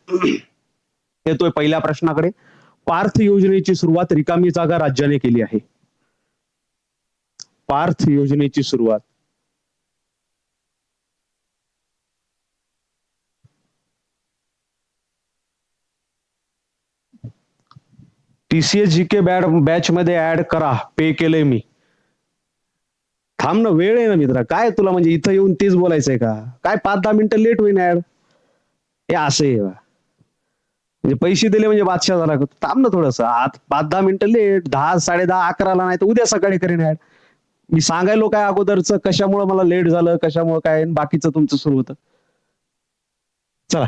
येतोय पहिल्या प्रश्नाकडे. पार्थ योजनेची सुरुवात रिकामी जागा राज्याने केली आहे. पार्थ योजनेची सुरुवात TCS GK बॅच मध्ये ऍड करा, पे केलंय मी. थांब ना, वेळ आहे ना मित्रा. काय तुला म्हणजे इथं येऊन तेच बोलायचंय का? काय 5-10 मिनिटं लेट होईन ऍड. हे असं आहे बा. म्हणजे पैसे दिले म्हणजे बादशाह झाला का? थांब ना थोडंसं. आज 5-10 मिनिटं लेट, 10, 10:30, 11ला नाही तर उद्या सकाळी करीन ऍड. मी सांगायलो काय अगोदरचं कशामुळे मला लेट झालं, कशामुळे काय, आणि बाकीचं तुमचं सुरू होतं. चला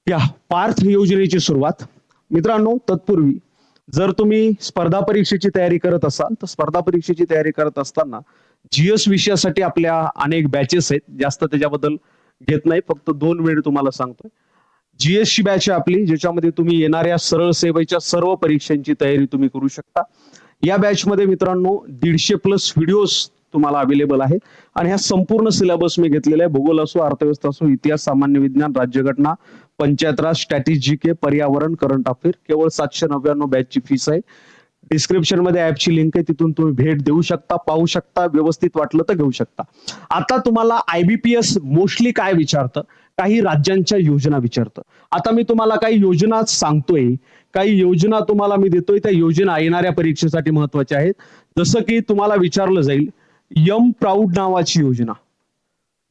या पार्थ योजनेची सुरुवात. मित्रांनो, तत्पूर्वी जर तुम्ही स्पर्धा परीक्षेची तयारी करत असाल तर स्पर्धा परीक्षेची तयारी करत असताना GS विषयासाठी आपल्या अनेक बॅचेस आहेत. जास्त त्याच्याबद्दल घेत नाही, फक्त 2 वेळ तुम्हाला सांगतोय. GS ची बॅच आहे आपली, ज्याच्यामध्ये तुम्ही येणाऱ्या सरळ सेवेच्या सर्व परीक्षांची तयारी तुम्ही करू शकता. या बॅच मध्ये मित्रांनो 150+ व्हिडिओज तुम्हाला अवेलेबल आहेत आणि हा संपूर्ण सिलेबस मी घेतलेला आहे. भूगोल असो, अर्थव्यवस्था असो, इतिहास, सामान्य विज्ञान, राज्यघटना, पंचायत राज, स्ट्रॅटेजी, पर्यावरण, करंट अफेअर. केवळ 799 बॅचची फीस आहे. डिस्क्रिप्शन मध्ये ऍपची लिंक आहे, तिथून तुम्ही भेट देऊ शकता, पाहू शकता, व्यवस्थित वाटलं तर घेऊ शकता. आता तुम्हाला IBPS मोस्टली काय विचारतं, काही राज्यांच्या योजना विचारतं. आता मी तुम्हाला काही योजना सांगतोय, काही योजना तुम्हाला मी देतोय, त्या योजना येणाऱ्या परीक्षेसाठी महत्वाच्या आहेत. जसं की तुम्हाला विचारलं जाईल प्राऊड नावाची योजना.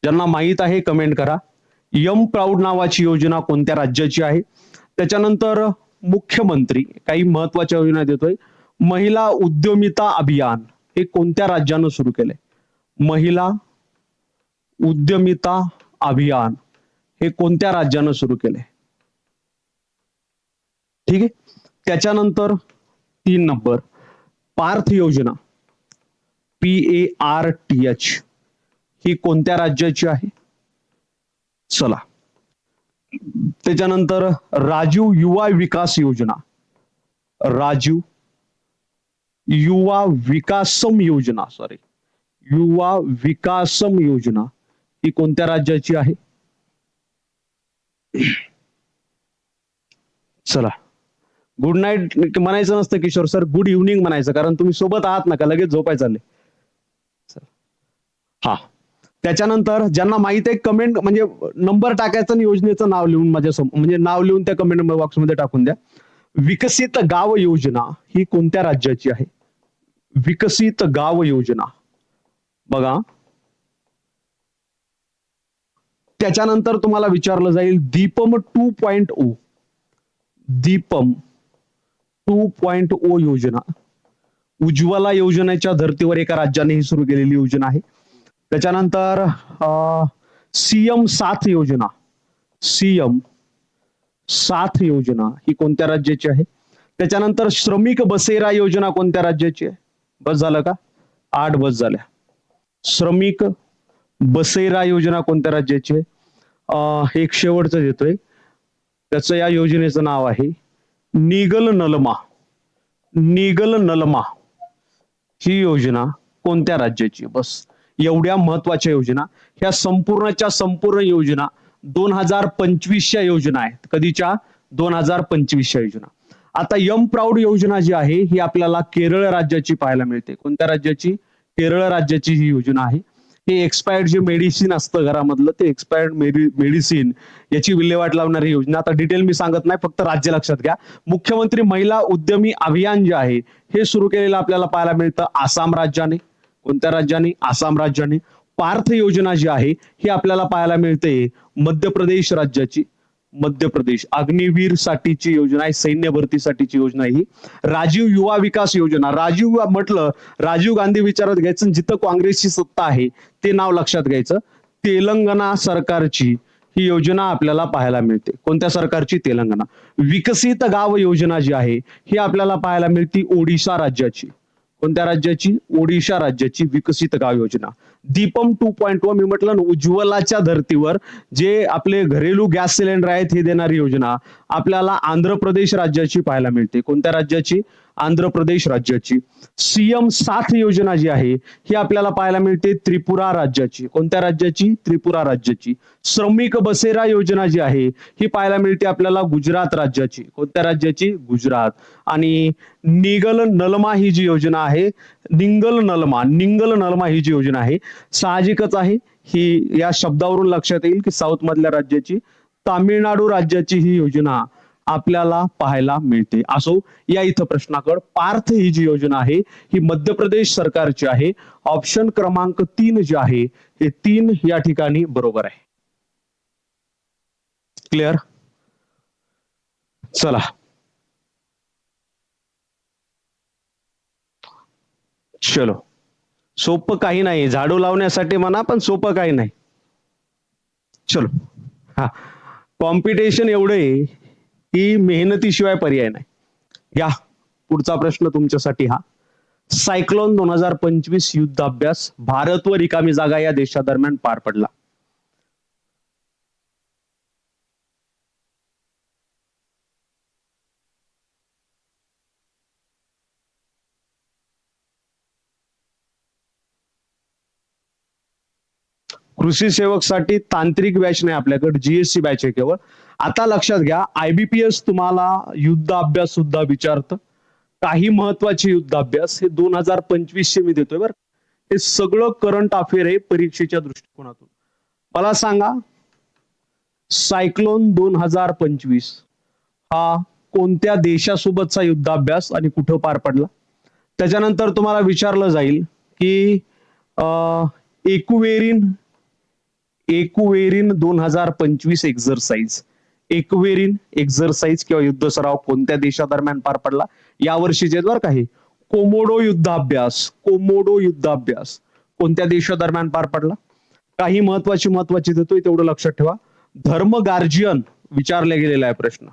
ज्यांना माहित आहे कमेंट करा. प्राऊड नावाची योजना कोणत्या राज्याची आहे? त्याच्यानंतर मुख्यमंत्री काही महत्वाच्या योजना देतोय. महिला उद्यमिता अभियान हे कोणत्या राज्यानं सुरू केलंय? महिला उद्यमिता अभियान हे कोणत्या राज्यानं सुरू केलंय? ठीक आहे. त्याच्यानंतर 3 नंबर पार्थ योजना, PARTH ही कोणत्या राज्याची आहे? चला. त्याच्यानंतर राजीव युवा विकास योजना, राजीव युवा विकासम योजना, सॉरी, युवा विकासम योजना ही कोणत्या राज्याची आहे? चला. गुड नाईट म्हणायचं नसतं किशोर सर, गुड इव्हनिंग म्हणायचं, कारण तुम्ही सोबत आहात ना का लगेच झोपाय चालले. हा. त्याच्यानंतर ज्यांना माहित आहे कमेंट म्हणजे नंबर टाकायचं आणि योजनेचं नाव लिहून माझ्यासमोर म्हणजे नाव लिहून त्या कमेंट बॉक्समध्ये टाकून द्या. विकसित गाव योजना ही कोणत्या राज्याची आहे? विकसित गाव योजना बघा. त्याच्यानंतर तुम्हाला विचारलं जाईल दीपम 2.0, दीपम 2.0 योजना उज्ज्वला योजनेच्या धर्तीवर एका राज्याने ही सुरू केलेली योजना आहे. त्याच्यानंतर CM 7 योजना, CM 7 योजना ही कोणत्या राज्याची आहे? त्याच्यानंतर श्रमिक बसेरा योजना कोणत्या राज्याची आहे? बस झालं का? 8 बस झाल्या. श्रमिक बसेरा योजना कोणत्या राज्याची आहे? एक शेवटचं देतोय, त्याचं या योजनेचं नाव आहे निगल नलमा. निगल नलमा ही योजना कोणत्या राज्याची? बस एवढ्या महत्वाच्या योजना. ह्या संपूर्णच्या संपूर्ण योजना 2025च्या योजना आहेत. कधीच्या? 2025च्या योजना. आता प्राऊड योजना जी आहे ही आपल्याला केरळ राज्याची पाहायला मिळते. कोणत्या राज्याची? केरळ राज्याची ही योजना आहे. हे एक्सपायर्ड जे मेडिसिन असतं घरामधलं, ते एक्सपायर्ड मेडिसिन याची विल्हेवाट लावणारी योजना. आता डिटेल मी सांगत नाही, फक्त राज्य लक्षात घ्या. मुख्यमंत्री महिला उद्यमी अभियान जे आहे हे सुरू केलेलं आपल्याला पाहायला मिळतं आसाम राज्याने. कोणत्या राज्याने? आसाम राज्याने. पार्थ योजना जी आहे ही आपल्याला पाहायला मिळते मध्य प्रदेश राज्याची. मध्य प्रदेश अग्निवीर साठीची योजना आहे, सैन्य भरतीसाठीची योजना ही. राजीव युवा विकास योजना, राजीव म्हटलं राजीव गांधी विचारात घ्यायचं, जिथं काँग्रेसची सत्ता आहे ते नाव लक्षात घ्यायचं. तेलंगणा सरकारची ही योजना आपल्याला पाहायला मिळते. कोणत्या सरकारची? तेलंगणा. विकसित गाव योजना जी आहे ही आपल्याला पाहायला मिळते ओडिशा राज्याची. कोणत्या राज्याची? ओडिशा राज्याची विकसित गाव योजना. दीपम 2.0 मी म्हटलं ना, उज्ज्वलाच्या धर्तीवर जे आपले घरेलू गॅस सिलेंडर आहेत हे देणारी योजना आपल्याला आंध्र प्रदेश राज्याची पाहायला मिळते. कोणत्या राज्याची? आंध्र प्रदेश राज्याची. सीएम 7 योजना जी आहे ही आपल्याला पाहायला मिळते त्रिपुरा राज्याची. कोणत्या राज्याची? त्रिपुरा राज्याची. श्रमिक बसेरा योजना जी आहे ही पाहायला मिळते आपल्याला गुजरात राज्याची. कोणत्या राज्याची? गुजरात. आणि निगल नलमा ही जी योजना आहे, निंगल नलमा ही जी योजना आहे, साहजिकच आहे ही या शब्दावरून लक्षात येईल की साऊथ मधल्या राज्याची, तामिळनाडू राज्याची ही योजना आपल्याला पाहायला मिळते. असो, या इथं प्रश्नाकड पार्थ ही जी योजना आहे ही मध्य प्रदेश सरकारची आहे. ऑप्शन क्रमांक 3 जे आहे हे 3 या ठिकाणी बरोबर आहे. क्लिअर? चला, चलो. सोपं काही नाही, झाडू लावण्यासाठी म्हणा, पण सोपं काही नाही. चलो, हा, कॉम्पिटिशन एवढं आहे की मेहनतीशिवाय पर्याय नाही. या पुढचा प्रश्न तुमच्यासाठी हा. सायक्लोन 2025 युद्धाभ्यास भारत व रिकामी जागा या देशादरम्यान पार पडला. कृषी सेवकसाठी तांत्रिक बॅच नाही आपल्याकडे, जीएससी बॅच आहे केवळ. आता लक्षात घ्या, आयबीपीएस तुम्हाला युद्ध अभ्यास सुद्धा विचारतं. काही महत्वाचे युद्ध अभ्यास हे 2025 चे मी देतोय बरं. हे सगळं करंट अफेअर आहे परीक्षेच्या दृष्टिकोनातून. मला सांगा, सायक्लोन 2025 हा कोणत्या देशासोबतचा युद्धाभ्यास आणि कुठं पार पडला? त्याच्यानंतर तुम्हाला विचारलं जाईल की एकुवेरिन 2025 एक्झरसाइज, एक्झरसाइज किंवा युद्ध सराव कोणत्या देशादरम्यान पार पडला? या वर्षीचे बरं का हे. कोमोडो युद्धाभ्यास कोणत्या देशादरम्यान पार पडला? काही महत्वाची देतोय, तेवढं लक्षात ठेवा. धर्म गार्जियन विचारला गेलेला आहे प्रश्न.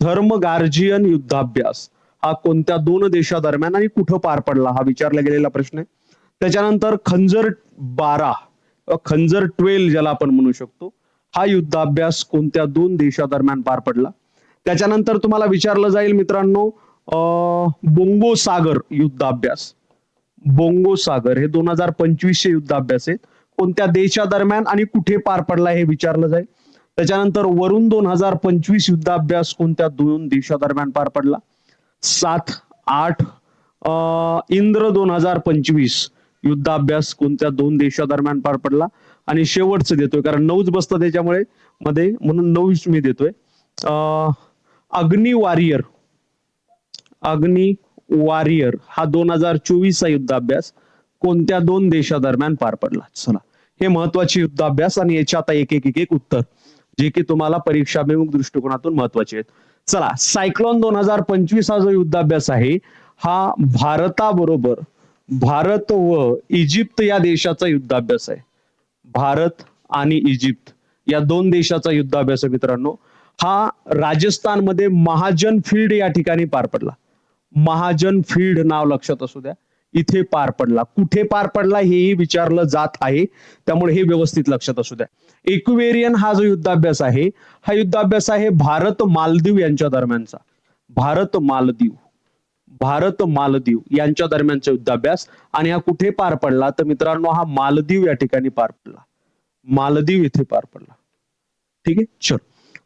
धर्म गार्जियन युद्धाभ्यास हा कोणत्या 2 देशादरम्यान आणि कुठं पार पडला हा विचारला गेलेला प्रश्न आहे. त्याच्यानंतर खंजर 12, खंजर 12 ज्याला आपण म्हणू शकतो, हा युद्धाभ्यास कोणत्या 2 देशादरम्यान पार पडला? त्याच्यानंतर तुम्हाला विचारलं जाईल मित्रांनो, बोंगो सागर युद्धाभ्यास. बोंगो सागर हे 2025 चे युद्धाभ्यास आहेत. कोणत्या देशादरम्यान आणि कुठे पार पडला हे विचारलं जाईल. त्याच्यानंतर वरुण 2025 युद्धाभ्यास कोणत्या 2 देशादरम्यान पार पडला? 7, 8. इंद्र 2025 युद्धाभ्यास कोणत्या 2 देशादरम्यान पार पडला? आणि शेवटचं देतोय कारण 9च बसतं त्याच्यामुळे मध्ये, म्हणून 9 मी देतोय. अग्नि वारियर हा 2024 चा युद्धाभ्यास कोणत्या 2 देशादरम्यान पार पडला? चला, हे महत्वाचे युद्धाभ्यास आणि याचे आता एक उत्तर जे की तुम्हाला परीक्षाभिमुख दृष्टिकोनातून महत्वाचे आहेत. चला, सायक्लोन 2025 हा जो युद्धाभ्यास आहे हा भारत व इजिप्त या देशाचा युद्धाभ्यास आहे. भारत आणि इजिप्त या 2 देशाचा युद्धाभ्यास आहे मित्रांनो. हा राजस्थानमध्ये महाजन फील्ड या ठिकाणी पार पडला. महाजन फील्ड नाव लक्षात असू द्या, इथे पार पडला. कुठे पार पडला हेही विचारलं जात आहे, त्यामुळे हे व्यवस्थित लक्षात असू द्या. इक्वेरियन हा जो युद्धाभ्यास आहे हा युद्धाभ्यास आहे भारत मालदीव यांच्या दरम्यानचा. भारत मालदीव यांच्या दरम्यानचा युद्धाभ्यास. आणि हा कुठे पार पडला तर मित्रांनो हा मालदीव या ठिकाणी पार पडला. मालदीव इथे पार पडला. ठीक आहे, चल.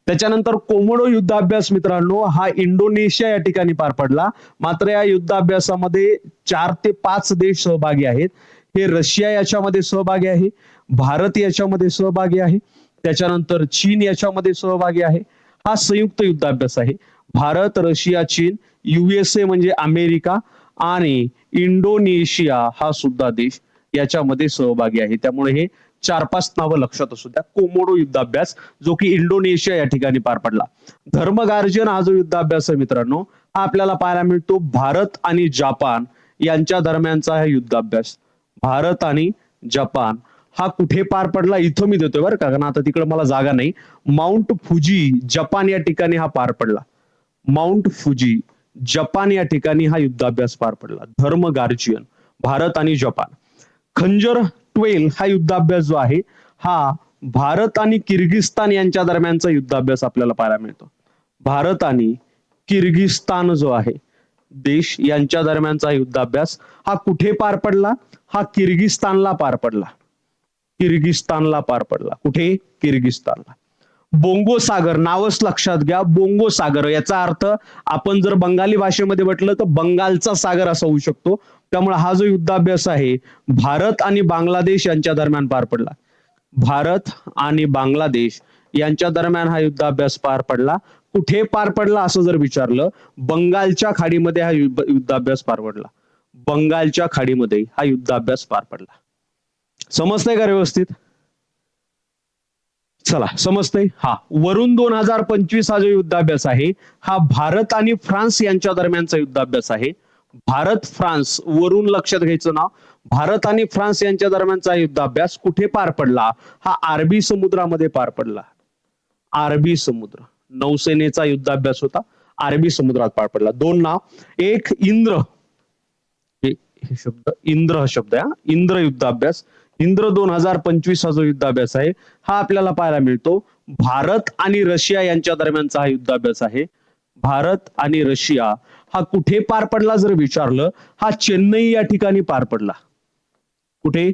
त्याच्यानंतर कोमोडो युद्धाभ्यास मित्रांनो हा इंडोनेशिया या ठिकाणी पार पडला. मात्र या युद्धाभ्यासामध्ये 4 ते 5 देश सहभागी आहेत. हे रशिया याच्यामध्ये सहभागी आहे, भारत याच्यामध्ये सहभागी आहे, त्याच्यानंतर चीन याच्यामध्ये सहभागी आहे. हा संयुक्त युद्धाभ्यास आहे. भारत, रशिया, चीन, युएसए म्हणजे अमेरिका आणि इंडोनेशिया हा सुद्धा देश याच्यामध्ये सहभागी आहे. त्यामुळे हे 4-5 नावं लक्षात असू द्या. कोमोडो युद्धाभ्यास जो की इंडोनेशिया या ठिकाणी पार पडला. धर्म गार्जियन हा जो युद्धाभ्यास आहे मित्रांनो हा आपल्याला पाहायला मिळतो भारत आणि जपान यांच्या दरम्यानचा हा युद्धाभ्यास. भारत आणि जपान हा कुठे पार पडला इथं मी देतोय बरं का, कारण आता तिकडे मला जागा नाही. माउंट फुजी जपान या ठिकाणी हा पार पडला. माउंट फुजी जपान या ठिकाणी हा युद्धाभ्यास पार पडला. धर्म गार्जियन भारत आणि जपान. खंजर 12 हा युद्धाभ्यास जो आहे हा भारत आणि किर्गिस्तान यांच्या दरम्यानचा युद्धाभ्यास आपल्याला पाहायला मिळतो. भारत आणि किर्गिस्तान जो आहे देश यांच्या दरम्यानचा युद्धाभ्यास हा कुठे पार पडला? हा किर्गिस्तानला पार पडला. किर्गिस्तानला पार पडला. कुठे? किर्गिस्तानला. बोंगो सागर नावच लक्षात घ्या. बोंगो सागर याचा अर्थ आपण जर बंगाली भाषेमध्ये म्हटलं तर बंगालचा सागर असा होऊ शकतो. त्यामुळे हा जो युद्धाभ्यास आहे भारत आणि बांगलादेश यांच्या दरम्यान पार पडला. भारत आणि बांगलादेश यांच्या दरम्यान हा युद्धाभ्यास पार पडला. कुठे पार पडला असं जर विचारलं, बंगालच्या खाडीमध्ये हा युद्धाभ्यास पार पडला. बंगालच्या खाडीमध्ये हा युद्धाभ्यास पार पडला. समजतंय का व्यवस्थित? चला समजतंय. हा वरून 2025 हा जो युद्धाभ्यास आहे हा भारत आणि फ्रान्स यांच्या दरम्यानचा युद्धाभ्यास आहे. भारत फ्रान्स वरून लक्षात घ्यायचं नाव. भारत आणि फ्रान्स यांच्या दरम्यानचा युद्धाभ्यास कुठे पार पडला? हा अरबी समुद्रामध्ये पार पडला. अरबी समुद्र. नौसेनेचा युद्धाभ्यास होता. अरबी समुद्रात पार पडला. दोन नाव. एक इंद्र. हे शब्द इंद्र हा शब्द आहे. इंद्र युद्धाभ्यास. इंद्र 2025 हा जो युद्धाभ्यास आहे हा आपल्याला पाहायला मिळतो. भारत आणि रशिया यांच्या दरम्यानचा हा युद्धाभ्यास आहे. भारत आणि रशिया हा कुठे पार पडला जर विचारलं, हा चेन्नई या ठिकाणी पार पडला. कुठे?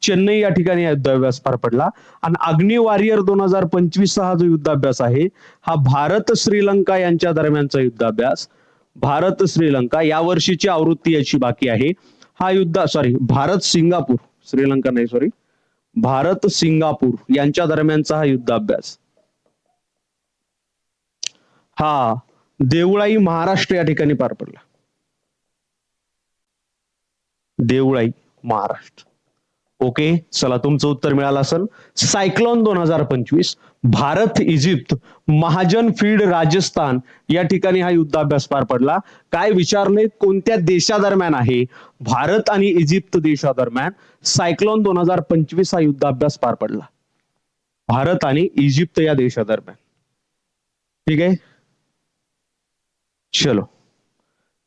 चेन्नई या ठिकाणी हा युद्धाभ्यास पार पडला. आणि अग्नि वॉरियर 2025 हा जो युद्धाभ्यास आहे हा भारत श्रीलंका यांच्या दरम्यानचा युद्धाभ्यास. भारत श्रीलंका या वर्षीची आवृत्ती याची बाकी आहे. हा भारत सिंगापूर, श्रीलंका नाही सॉरी, भारत सिंगापूर यांच्या दरम्यानचा हा युद्धाभ्यास हा देवळाई महाराष्ट्र या ठिकाणी पार पडला. देवळाई महाराष्ट्र. ओके, चला तुमचं उत्तर मिळालं असेल. Cyclone 2025 Bharat Egypt Mahajan field Rajasthan या ठिकाणी हा युद्धाभ्यास पार पडला. काय विचारले? कोणत्या देशादरम्यान आहे? भारत आणि इजिप्त देशादरम्यान सायक्लोन 2025 हा युद्धाभ्यास पार पडला. भारत आणि इजिप्त या देशादरम्यान. ठीक आहे, चलो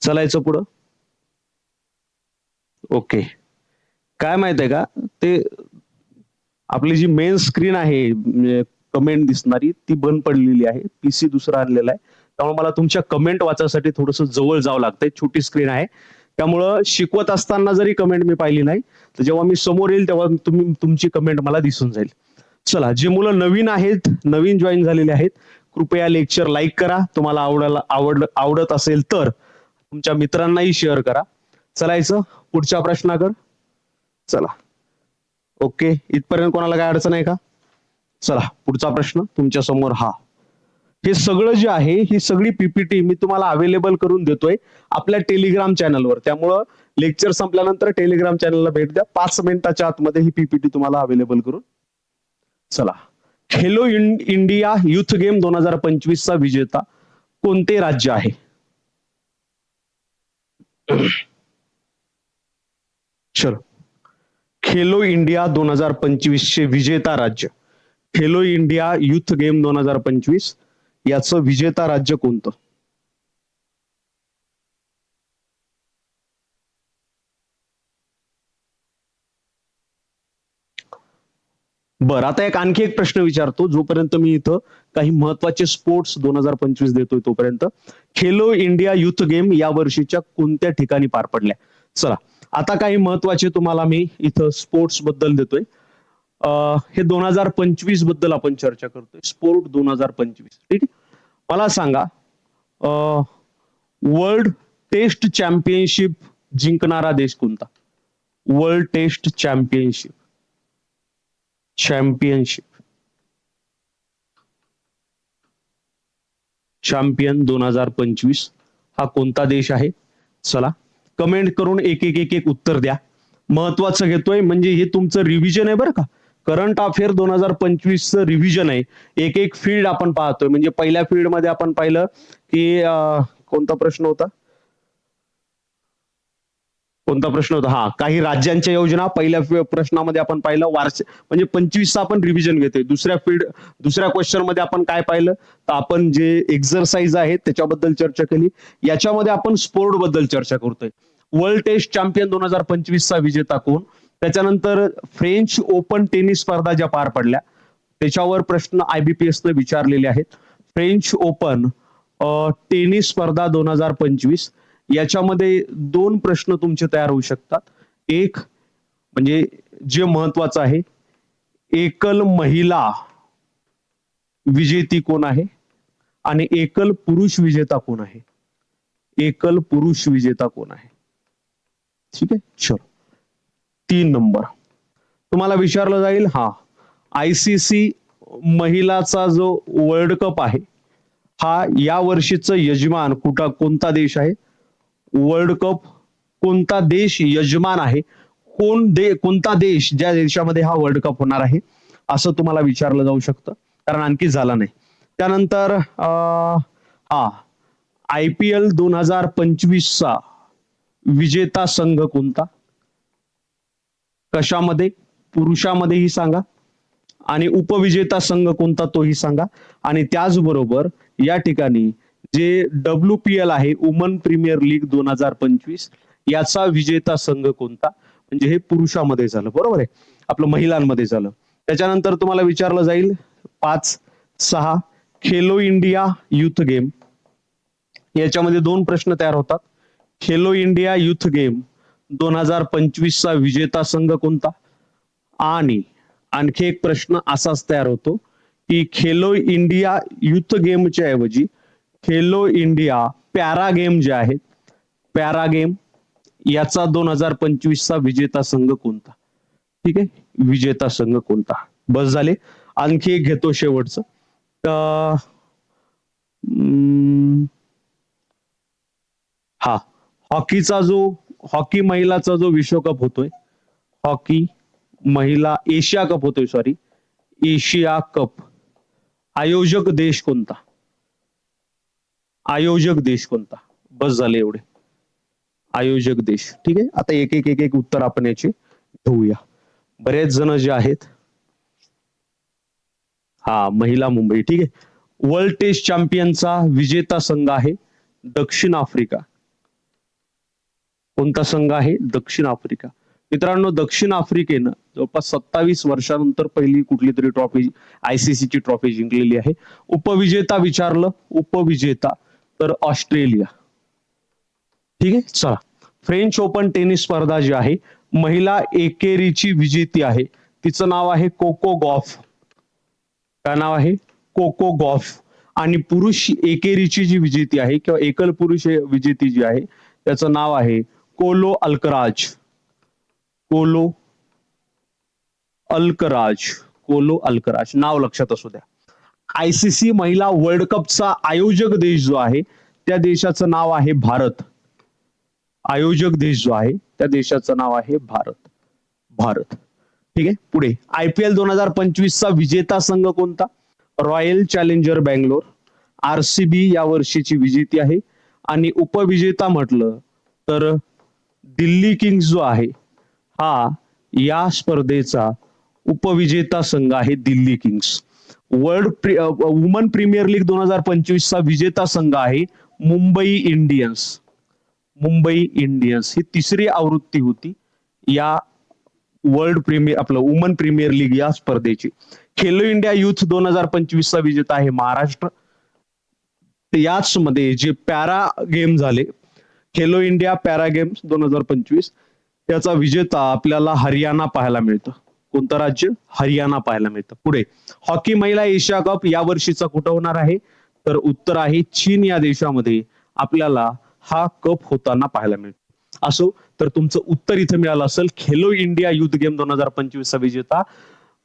चलायचं पुढं. ओके, काय माहित आहे का, ते आपली जी मेन स्क्रीन आहे कमेंट दिसणारी ती बंद पडलेली आहे. पीसी दुसरा आणलेला आहे, त्यामुळे मला तुमच्या कमेंट वाचायसाठी थोडस जवळ जावं लागतंय. छोटी स्क्रीन आहे त्यामुळं शिकवत असताना जरी कमेंट मी पाहिली नाही तर जेव्हा मी समोर येईल तेव्हा तुमची कमेंट मला दिसून जाईल. चला, जे मुलं नवीन आहेत, नवीन जॉईन झालेले आहेत, कृपया लेक्चर लाईक करा. तुम्हाला आवडत असेल तर तुमच्या मित्रांनाही शेअर करा. चलायचं पुढच्या प्रश्नाकडे. चला, ओके, इथपर्यंत कोणाला काय अडचण आहे का? चला पुढचा प्रश्न तुमच्या समोर. हा हे सगळं जे आहे ही सगळी पीपीटी मी तुम्हाला अवेलेबल करून देतोय आपल्या टेलिग्राम चॅनलवर. त्यामुळं लेक्चर संपल्यानंतर टेलिग्राम चॅनलला भेट द्या. 5 मिनिटाच्या आतमध्ये ही पीपीटी तुम्हाला अवेलेबल करून. चला, खेलो इंडिया युथ गेम 2025 चा विजेता कोणते राज्य आहे? चलो, खेलो इंडिया 2025 चे विजेता राज्य, खेलो इंडिया युथ गेम 2025 याचं विजेता राज्य कोणतं? बरं, आता आणखी एक प्रश्न विचारतो जोपर्यंत मी इथं काही महत्वाचे स्पोर्ट्स 2025 देतोय तोपर्यंत. खेलो इंडिया युथ गेम या वर्षीच्या कोणत्या ठिकाणी पार पडल्या? चला, आता काही महत्वाचे तुम्हाला मी इथं स्पोर्ट्स बद्दल देतोय. हे 2025 बद्दल आपण चर्चा करतोय. स्पोर्ट 2025. ठीक आहे, मला सांगा वर्ल्ड टेस्ट चॅम्पियनशिप जिंकणारा देश कोणता? वर्ल्ड टेस्ट चॅम्पियनशिप चॅम्पियन 2025 हा कोणता देश आहे? चला, कमेंट करून एक उत्तर द्या. महत्वाचं घेतोय म्हणजे हे तुमचं रिव्हिजन आहे बरं का. करंट अफेअर 2025 चं रिव्हिजन आहे. एक फील्ड आपण पाहतोय. म्हणजे पहिल्या फील्ड मध्ये आपण पाहिलं की कोणता प्रश्न होता? हा, काही राज्यांच्या योजना पहिल्या प्रश्नामध्ये आपण पाहिलं. म्हणजे 25 चा आपण रिव्हिजन घेतोय. दुसऱ्या क्वेश्चन मध्ये आपण काय पाहिलं तर आपण जे एक्झरसाइज आहे त्याच्याबद्दल चर्चा केली. याच्यामध्ये आपण स्पोर्ट बद्दल चर्चा करतोय. वर्ल्ड टेस्ट चॅम्पियन 2025 चा विजेता कोण? त्याच्यानंतर फ्रेंच ओपन टेनिस स्पर्धा ज्या पार पडल्या त्याच्यावर प्रश्न IBPS ने विचारलेले आहेत. फ्रेंच ओपन टेनिस स्पर्धा 2025 याच्यामध्ये दोन प्रश्न तुमचे तयार होऊ शकतात. एक म्हणजे जे महत्वाचं आहे, एकल महिला विजेती कोण आहे आणि एकल पुरुष विजेता कोण आहे. एकल पुरुष विजेता कोण आहे. ठीक आहे. चलो 3 नंबर तुम्हाला विचारलं जाईल. हा ICC महिलाचा जो वर्ल्ड कप आहे, हा या वर्षीचं यजमान कोणता देश आहे. वर्ल्ड कप कोणता देश यजमान आहे, कोणता देश ज्या देशामध्ये हा वर्ल्ड कप होणार आहे, असं तुम्हाला विचारलं जाऊ शकतं, कारण आणखी झाला नाही. त्यानंतर हा IPL 2025चा विजेता संघ कोणता. कशामध्ये. पुरुषामध्येही सांगा आणि उपविजेता संघ कोणता तोही सांगा. आणि त्याचबरोबर या ठिकाणी जे WPL आहे, वुमन प्रीमियर लीग 2025, याचा विजेता संघ कोणता. म्हणजे हे पुरुषामध्ये झालं, बरोबर आहे. आपलं महिलांमध्ये झालं. त्याच्यानंतर तुम्हाला विचारलं जाईल 5-6 खेलो इंडिया युथ गेम. याच्यामध्ये दोन प्रश्न तयार होतात. खेलो इंडिया युथ गेम 2025चा विजेता संघ कोणता. आणि आणखी एक प्रश्न असाच तयार होतो की खेलो इंडिया युथ गेमच्या ऐवजी खेलो इंडिया पॅरा गेम जे आहेत, पॅरा गेम याचा 2025चा विजेता संघ कोणता. ठीक आहे. विजेता संघ कोणता. बस झाले. आणखी एक घेतो शेवटचं. हा हॉकी महिलाचा जो विश्वकप होतोय, हॉकी महिला एशिया कप होतोय, सॉरी एशिया कप, आयोजक देश कोणता. आयोजक देश कोणता. बस झाले एवढे. आयोजक देश. ठीक आहे. आता एक एक एक एक उत्तर आपण याचे घेऊया. बरेच जण जे आहेत, हा महिला मुंबई. ठीक आहे. वर्ल्ड टेस्ट चॅम्पियनचा विजेता संघ आहे दक्षिण आफ्रिका. कोणता संघ आहे. दक्षिण आफ्रिका. मित्रांनो, दक्षिण आफ्रिकेनं जवळपास 27 वर्षानंतर पहिली कुठली तरी ट्रॉफी, ICC ची ट्रॉफी जिंकलेली आहे. उपविजेता विचारलं, उपविजेता तर ऑस्ट्रेलिया. ठीक आहे. चला, फ्रेंच ओपन टेनिस स्पर्धा जी आहे, महिला एकेरीची विजेती आहे, तिचं नाव आहे कोको गॉफ. काय नाव आहे. Coco Gauff. आणि पुरुष एकेरीची जी विजेती आहे किंवा एकल पुरुष विजेती जी आहे, त्याचं नाव आहे कोलो अल्कराज. कोलो अल्कराज. कोलो अल्कराज नाव लक्षात असू द्या. ICC महिला वर्ल्ड कपचा आयोजक देश जो आहे, त्या देशाचं नाव आहे भारत. आयोजक देश जो आहे त्या देशाचं नाव आहे भारत. भारत. ठीक आहे. पुढे IPL 2025चा विजेता संघ कोणता. Royal challenger Bangalore. RCB या वर्षीची विजेती आहे. आणि उपविजेता म्हटलं तर दिल्ली किंग्स जो आहे, हा या स्पर्धेचा उपविजेता संघ आहे Delhi Kings. Woman premier league 2025चा विजेता संघ आहे मुंबई इंडियन्स. मुंबई इंडियन्स ही तिसरी आवृत्ती होती या आपलं वुमन प्रीमियर लीग या स्पर्धेची. खेलो इंडिया युथ 2025चा विजेता आहे महाराष्ट्र. याच मध्ये जे पॅरा गेम झाले, खेलो इंडिया पॅरा गेम्स 2025, त्याचा विजेता आपल्याला हरियाणा पाहायला मिळतं. कोणतं राज्य. हरियाणा पाहायला मिळतं. पुढे हॉकी महिला एशिया कप या वर्षीचा कुठं होणार आहे, तर उत्तर आहे चीन या देशामध्ये आपल्याला हा कप होताना पाहायला मिळतो. असो, तर तुमचं उत्तर इथे मिळालं असेल. खेलो इंडिया युथ गेम 2025चा विजेता,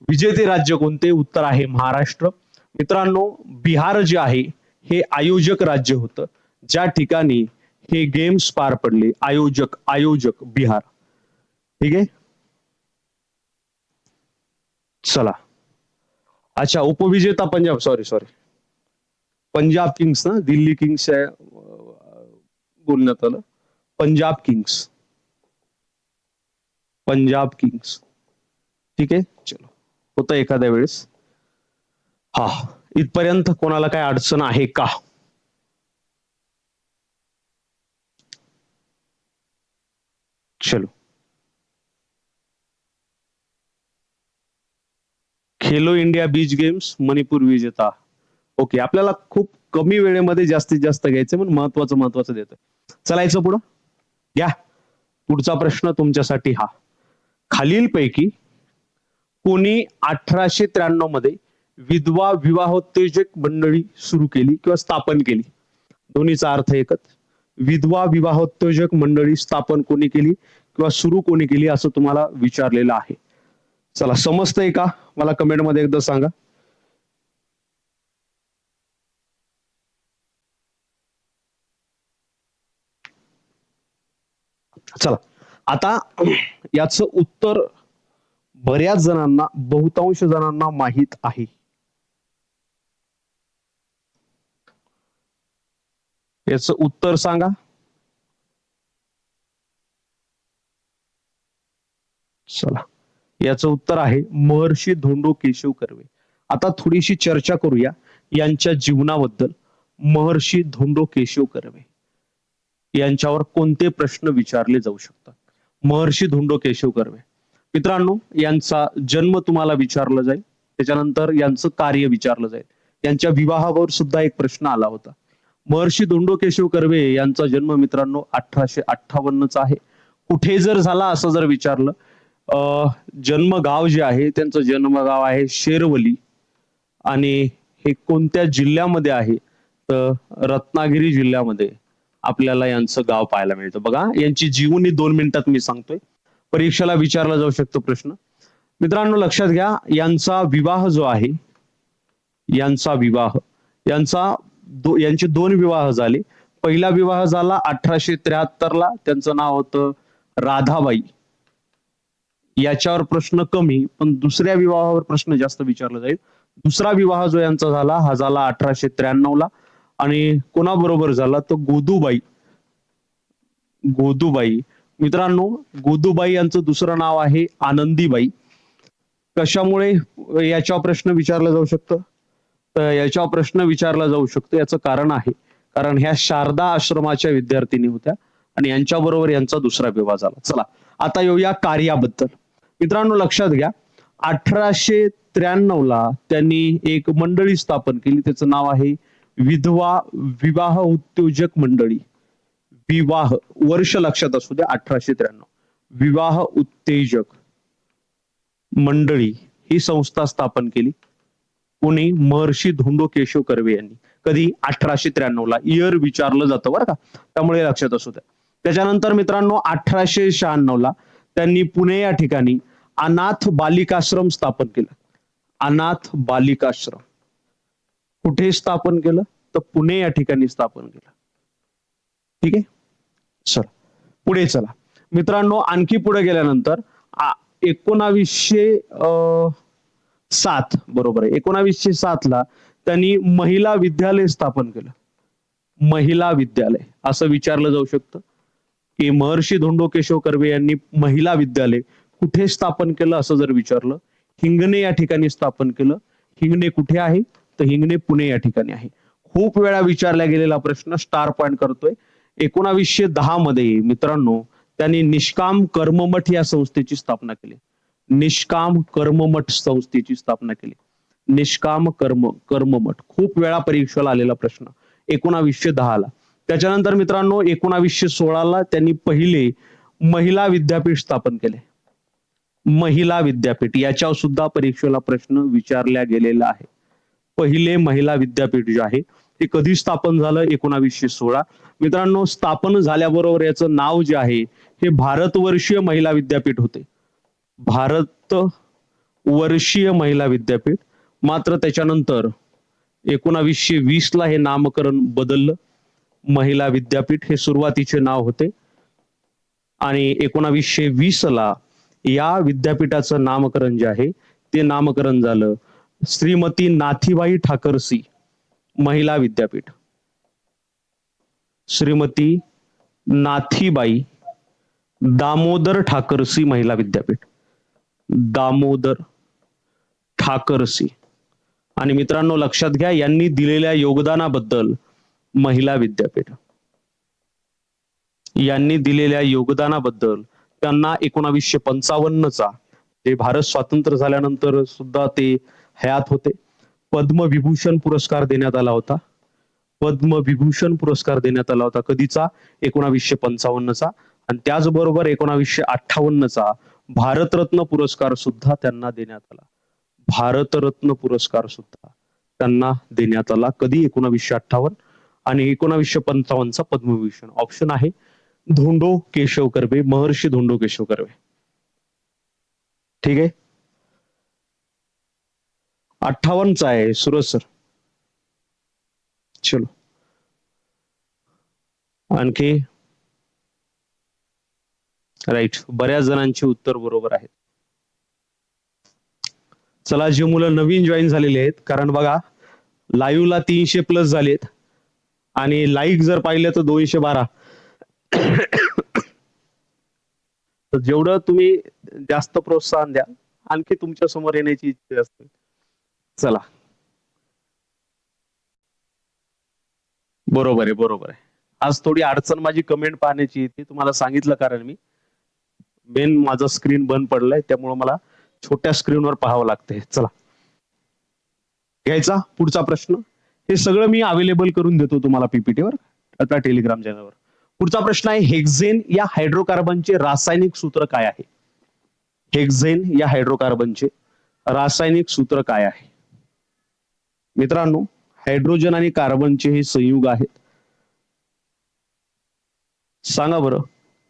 विजेते राज्य कोणते. उत्तर आहे महाराष्ट्र. मित्रांनो, बिहार जे आहे हे आयोजक राज्य होतं, ज्या ठिकाणी हे गेम्स पार पडले. आयोजक बिहार. ठीक आहे. चला. अच्छा, उपविजेता पंजाब. सॉरी पंजाब किंग्स ना, दिल्ली किंग्स बोलण्यात आलं. पंजाब किंग्स. पंजाब किंग्स. ठीक आहे. चलो, होतं एखाद्या वेळेस. हा, इथपर्यंत कोणाला काय अडचण आहे का. चलो. Khelo India beach games Manipur विजेता. ओके, आपल्याला खूप कमी वेळेमध्ये जास्तीत जास्त घ्यायचं, पण महत्वाचं देतोय. चलायचं पुढं. घ्या पुढचा प्रश्न तुमच्यासाठी हा. खालीलपैकी कोणी 1893 मध्ये विधवा विवाहोत्तेजक मंडळी सुरू केली किंवा स्थापन केली? दोन्हीचा अर्थ एकच. विधवा विवाहोत्तेजक मंडळी स्थापन कोणी केली किंवा सुरू कोणी केली असं तुम्हाला विचारलेलं आहे. चला समजतंय का? मला कमेंट मध्ये एकदा सांगा. चला आता याचं उत्तर बऱ्याच जणांना, बहुतांश जणांना माहित आहे. याचं उत्तर सांगा. चला याचं उत्तर आहे महर्षी धोंडो केशव कर्वे. आता थोडीशी चर्चा करूया यांच्या जीवनाबद्दल. महर्षी धोंडो केशव कर्वे यांच्यावर कोणते प्रश्न विचारले जाऊ शकतात? महर्षी धोंडो केशव कर्वे मित्रांनो, यांचा जन्म तुम्हाला विचारला जाईल, त्याच्यानंतर यांचं कार्य विचारलं जाईल. यांच्या विवाहावर सुद्धा एक प्रश्न आला होता. महर्षी धोंडो केशव कर्वे यांचा जन्म मित्रांनो 1858 चा आहे. कुठे जर झाला असं जर विचारलं, जन्मगाव जे आहे त्यांचं जन्मगाव आहे शेरवली, आणि हे कोणत्या जिल्ह्यामध्ये आहे तर रत्नागिरी जिल्ह्यामध्ये आपल्याला यांचं गाव पाहायला मिळतं. बघा यांची जीवनी 2 मिनिटात मी सांगतोय, परीक्षेला विचारला जाऊ शकतो प्रश्न. मित्रांनो लक्षात घ्या, यांचा विवाह जो आहे, यांचा विवाह, यांचे 2 विवाह झाले. पहिला विवाह झाला 1873 ला, त्यांचं नाव होतं राधाबाई. याच्यावर प्रश्न कमी, पण दुसऱ्या विवाहावर प्रश्न जास्त विचारला जाईल. दुसरा विवाह जो यांचा झाला हा झाला 1893 ला, आणि कोणाबरोबर झाला तर गोदूबाई. गोदूबाई मित्रांनो, गोदूबाई यांचं दुसरं नाव आहे आनंदीबाई. कशामुळे याच्यावर प्रश्न विचारला जाऊ शकतो तर याच्यावर प्रश्न विचारला जाऊ शकतो याचं कारण आहे, कारण ह्या शारदा आश्रमाच्या विद्यार्थिनी होत्या आणि यांच्या बरोबर यांचा दुसरा विवाह झाला. चला आता येऊया कार्याबद्दल. मित्रांनो लक्षात घ्या, 1893 ला त्यांनी एक मंडळी स्थापन केली, त्याचं नाव आहे विधवा विवाह उद्योजक मंडळी. विवाह वर्ष लक्षात असू द्या, 1893. विवाह उत्तेजक मंडळी ही संस्था स्थापन केली कोणी? महर्षी धोंडो केशव कर्वे यांनी. कधी? 1893 ला. इयर विचारलं जातं बरं का, त्यामुळे लक्षात असू द्या. त्याच्यानंतर मित्रांनो 1896 ला त्यांनी पुणे या ठिकाणी अनाथ बालिकाश्रम स्थापन केलं. अनाथ बालिकाश्रम कुठे स्थापन केलं तर पुणे या ठिकाणी स्थापन केलं. ठीक आहे, चला पुढे चला मित्रांनो. आणखी पुढे गेल्यानंतर 1907 बरोबर आहे, 1907 ला त्यांनी महिला विद्यालय स्थापन केलं. महिला विद्यालय असं विचारलं जाऊ शकतं की महर्षी धोंडो केशव कर्वे यांनी महिला विद्यालय कुठे स्थापन केलं असं जर विचारलं, हिंगणे या ठिकाणी स्थापन केलं. हिंगणे कुठे आहे तर हिंगणे पुणे या ठिकाणी आहे. खूप वेळा विचारला गेलेला प्रश्न, स्टार पॉइंट करतोय. 1910 मध्ये मित्रांनो त्यांनी निष्काम कर्ममठ या संस्थेची स्थापना केली. निष्काम कर्ममठ संस्थेची स्थापना केली. निष्काम कर्ममठ खूप वेळा परीक्षेला आलेला प्रश्न 1910 ला. त्याच्यानंतर मित्रांनो 1916 ला त्यांनी पहिले महिला विद्यापीठ स्थापन केले. महिला विद्यापीठ याच्यावर सुद्धा परीक्षेला प्रश्न विचारला गेलेला आहे. पहिले महिला विद्यापीठ जे आहे ते कधी स्थापन झालं? 1916. मित्रांनो स्थापन झाल्याबरोबर याचं नाव जे आहे हे भारतवर्षीय महिला विद्यापीठ होते. भारतवर्षीय महिला विद्यापीठ. मात्र त्याच्यानंतर 1920 ला हे नामकरण बदललं. महिला विद्यापीठ हे सुरुवातीचे नाव होते आणि 1920 ला या विद्यापीठाचं नामकरण जे आहे ते नामकरण झालं श्रीमती नाथीबाई ठाकरसी महिला विद्यापीठ. श्रीमती नाथीबाई दामोदर ठाकरसी महिला विद्यापीठ. दामोदर ठाकरसी. आणि मित्रांनो लक्षात घ्या, यांनी दिलेल्या योगदानाबद्दल महिला विद्यापीठ, यांनी दिलेल्या योगदानाबद्दल त्यांना 1955 चा ते भारत स्वातंत्र्य झाल्यानंतर सुद्धा ते हयात होते, पद्मविभूषण पुरस्कार देण्यात आला होता. पद्मविभूषण पुरस्कार देण्यात आला होता. कधीचा? 1955चा. आणि त्याचबरोबर 1958चा भारतरत्न पुरस्कार सुद्धा त्यांना देण्यात आला. भारतरत्न पुरस्कार सुद्धा त्यांना देण्यात आला. कधी? 1958 आणि 1955चा पद्मविभूषण. ऑप्शन आहे धोंडो केशव कर्वे, महर्षी धोंडो केशव कर्वे. ठीक आहे. 58चा आहे सूरज सर. चलो आणखी. राईट, बऱ्याच जणांची उत्तर बरोबर आहेत. चला, जे मुलं नवीन जॉईन झालेले आहेत, कारण बघा लाईव्हला 300+ झालेत आणि लाईक जर पाहिलं तर 212. तर जेवढं तुम्ही जास्त प्रोत्साहन द्या, आणखी तुमच्या समोर येण्याची इच्छा असते. चला, बरोबर आहे, बरोबर आहे. आज थोडी अडचण माझी कमेंट पाहण्याची येते, तुम्हाला सांगितलं, कारण मी मेन माझं स्क्रीन बंद पडलंय, त्यामुळे मला छोट्या स्क्रीनवर पाहावं लागतंय. चला, घ्यायचा पुढचा प्रश्न. हे सगळं मी अवेलेबल करून देतो तुम्हाला पीपीटीवर, आता टेलिग्राम चॅनलवर. पुढचा प्रश्न आहे, हेक्झेन या हायड्रोकार्बनचे रासायनिक सूत्र काय आहे? हेक्झेन या हायड्रोकार्बनचे रासायनिक सूत्र काय आहे? मित्रांनो, हायड्रोजन आणि कार्बनचे हे संयुग आहेत. सांगा बरं,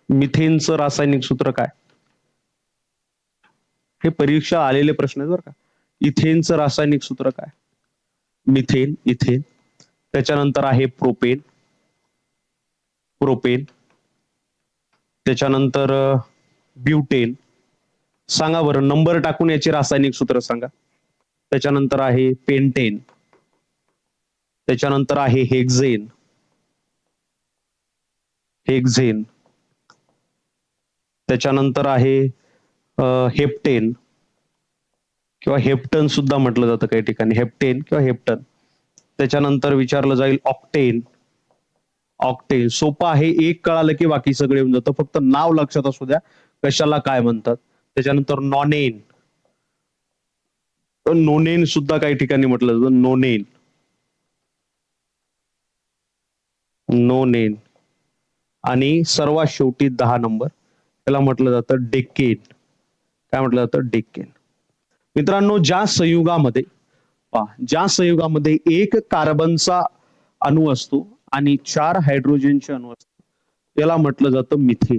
मिथेनचं रासायनिक सूत्र काय? हे परीक्षा आलेले प्रश्न आहेत बरं का. इथेनचं रासायनिक सूत्र काय? Methane, ethane. त्याच्यानंतर आहे प्रोपेन, प्रोपेन. त्याच्यानंतर ब्युटेन. सांगा बरं, नंबर टाकून याचे रासायनिक सूत्र सांगा. त्याच्यानंतर आहे पेंटेन. त्याच्यानंतर आहे हेक्झेन, हेक्झेन. त्याच्यानंतर आहे हेप्टेन किंवा हेप्टन सुद्धा म्हटलं जातं काही ठिकाणी, हेप्टेन किंवा हेप्टन. त्याच्यानंतर विचारलं जाईल ऑक्टेन, ऑक्टेन. सोपं आहे, एक कळालं की बाकी सगळे येऊन जातं, फक्त नाव लक्षात असू द्या कशाला काय म्हणतात. त्याच्यानंतर नॉनेन, नोनेन सुद्धा काही ठिकाणी म्हटलं जातं, नोनेन, नोनेन. आणि सर्वात शेवटी 10 नंबर, त्याला म्हटलं जातं डेक्केन. काय म्हटलं जातं? डेक्केन. मित्रांनो, ज्या संयुगामध्ये ज्या संयुगामध्ये एक कार्बनचा अणू असतो आणि 4 हायड्रोजनचे अणू असतात, त्याला म्हटलं जातं मिथेन.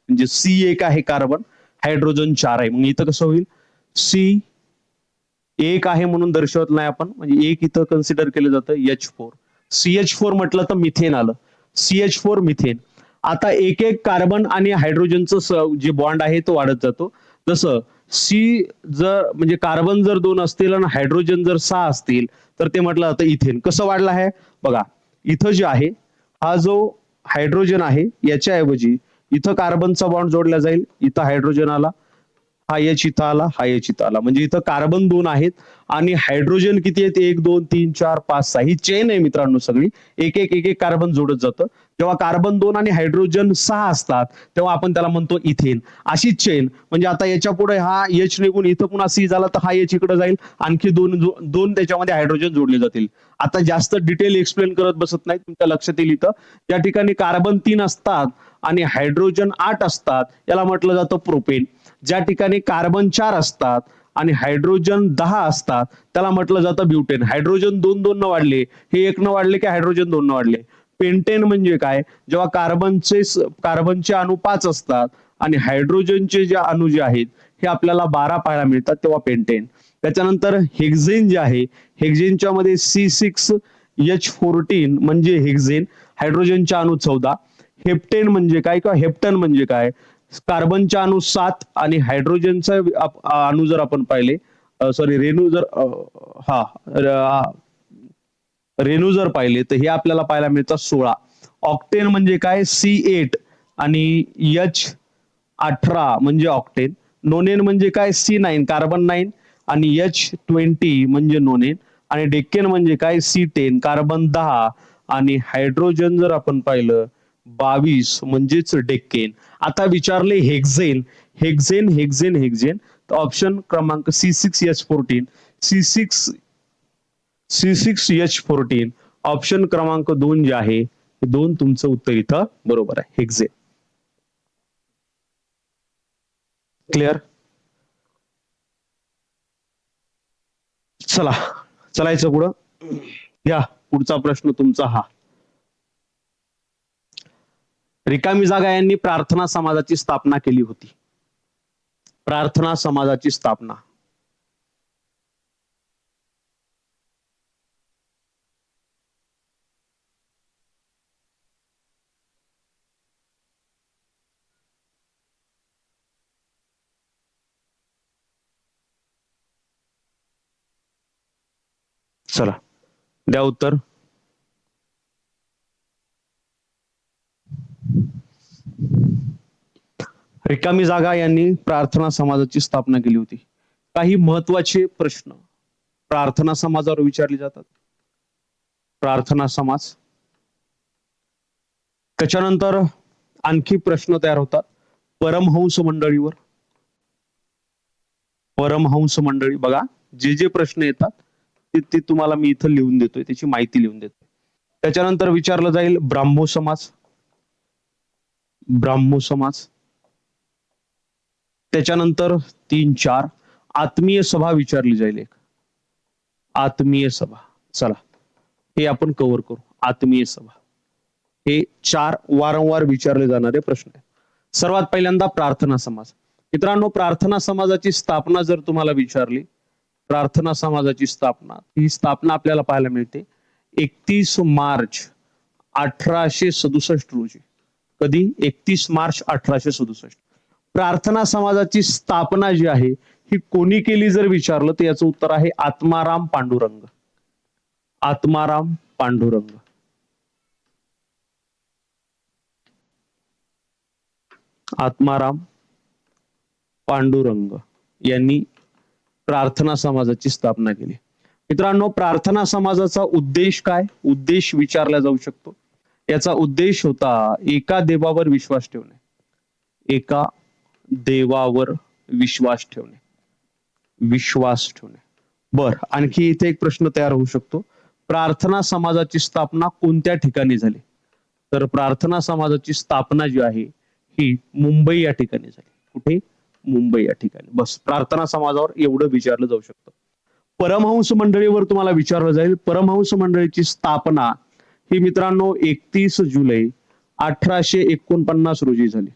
म्हणजे C1 आहे कार्बन, हायड्रोजन 4 आहे. मग इथं कसं होईल? C1 आहे म्हणून दर्शवत नाही आपण, म्हणजे एक इथं कन्सिडर केलं जातं H4. CH4 म्हटलं तर मिथेन आलं, CH4 मिथेन. आता एक एक कार्बन आणि हायड्रोजनचं जे बॉन्ड आहे तो वाढत जातो. जसं जर म्हणजे कार्बन जर 2 असतील आणि हायड्रोजन जर 6 असतील तर ते म्हटलं जातं इथेन. कसं वाढलं आहे बघा, इथं जे आहे हा जो हायड्रोजन आहे याच्या ऐवजी इथं कार्बनचा बॉन्ड जोडला जाईल, इथं हायड्रोजन आला, हा H इथं आला, हा H इथं आला. म्हणजे इथं कार्बन 2 आहेत आणि हायड्रोजन किती आहेत? 1 2 3 4 5 6. ही चेन आहे मित्रांनो सगळी, एक एक एक एक कार्बन जोडत जातं. जेव्हा कार्बन 2 आणि हायड्रोजन 6 असतात तेव्हा आपण त्याला म्हणतो इथेन. अशी चेन. म्हणजे आता याच्या पुढे हा H निघून इथं पुन्हा C झाला तर हा H इकडे जाईल, आणखी दोन त्याच्यामध्ये हायड्रोजन जोडले जातील. आता जास्त डिटेल एक्सप्लेन करत बसत नाही, तुमच्या लक्षात येईल इथं. त्या ठिकाणी कार्बन 3 असतात आणि हायड्रोजन 8 असतात, याला म्हटलं जातं प्रोपेन. ज्या ठिकाणी कार्बन 4 असतात आणि हायड्रोजन 10 असतात त्याला म्हटलं जातं ब्युटेन. हायड्रोजन 2 न वाढले, हे 1 न वाढले की हायड्रोजन 2 न वाढले. पेंटेन म्हणजे काय? जेव्हा कार्बनचे अणू 5 असतात आणि हायड्रोजनचे जे अणू जे आहेत हे आपल्याला 12 पाहायला मिळतात, तेव्हा पेंटेन. त्याच्यानंतर हेक्झेन जे आहे, हेक्झेनच्या मध्ये C6H14 म्हणजे हेक्झेन, हायड्रोजनच्या अणू 14. हेप्टेन म्हणजे काय किंवा हेप्टन म्हणजे काय? कार्बनच्या अणू 7 आणि हायड्रोजनचा अणू जर आपण पाहिले, सॉरी रेणू जर रेणू जर पाहिले तर हे आपल्याला पाहायला मिळतात 16. ऑक्टेन म्हणजे काय? C8 आणि H18 म्हणजे ऑक्टेन. नोनेन म्हणजे काय? C9 कार्बन 9 आणि H20 म्हणजे नोनेन. आणि डेक्केन म्हणजे काय? C10 कार्बन 10 आणि हायड्रोजन जर आपण पाहिलं 22 म्हणजेच डेक्केन. आता विचारले हेक्झेन, हेक्झेन हेक्झेन हेक्झेन, तर ऑप्शन क्रमांक C6H14, C6H14 ऑप्शन क्रमांक 2 जे आहे, हे 2 तुमचं उत्तर इथं बरोबर आहे. हेक्झे. क्लिअर? चला, चलायचं पुढं. या पुढचा प्रश्न तुमचा हा. रिकामी जागा यांनी प्रार्थना समाजाची स्थापना केली होती. प्रार्थना समाजाची स्थापना. चला द्या उत्तर. रिकामी जागा यांनी प्रार्थना समाजाची स्थापना केली होती. काही महत्वाचे प्रश्न प्रार्थना समाजावर विचारले जातात. प्रार्थना समाज. त्याच्यानंतर आणखी प्रश्न तयार होतात परमहंस मंडळीवर. परमहंस मंडळी बघा, जे जे प्रश्न येतात ते तुम्हाला मी इथं लिहून देतोय, त्याची माहिती लिहून देतोय. त्याच्यानंतर विचारलं जाईल ब्राह्मो समाज. ब्राह्मो समाज. त्याच्यानंतर 3-4 आत्मीय सभा विचारली जाईल. एक आत्मीय सभा. चला हे आपण कव्हर करू. आत्मीय सभा हे 4 वारंवार विचारले जाणारे प्रश्न आहेत. सर्वात पहिल्यांदा प्रार्थना समाज. मित्रांनो, प्रार्थना समाजाची स्थापना जर तुम्हाला विचारली, प्रार्थना समाजाची स्थापना, ही स्थापना आपल्याला पाहायला मिळते 31 मार्च 1867 रोजी. कधी? 31 मार्च 1867. प्रार्थना समाजाची स्थापना जी आहे ही कोणी केली जर विचारलं तर याचं उत्तर आहे आत्माराम पांडुरंग. आत्माराम पांडुरंग. आत्माराम पांडुरंग यांनी प्रार्थना समाजाची स्थापना केली. मित्रांनो, प्रार्थना समाजाचा उद्देश काय? उद्देश विचारला जाऊ शकतो. याचा उद्देश होता एका देवावर विश्वास ठेवणे. एका देवावर विश्वास ठेवणे. विश्वास ठेवणे. बर, आणखी इथे एक प्रश्न तयार होऊ शकतो. प्रार्थना समाजाची स्थापना कोणत्या ठिकाणी झाली? तर प्रार्थना समाजाची स्थापना जी आहे ही मुंबई या ठिकाणी झाली. कुठे? मुंबई या ठिकाणी. बस, प्रार्थना समाजावर एवढं विचारलं जाऊ शकतं. परमहंस मंडळीवर तुम्हाला विचारलं जाईल. परमहंस मंडळीची स्थापना ही मित्रांनो 31 जुलै 1849 रोजी झाली.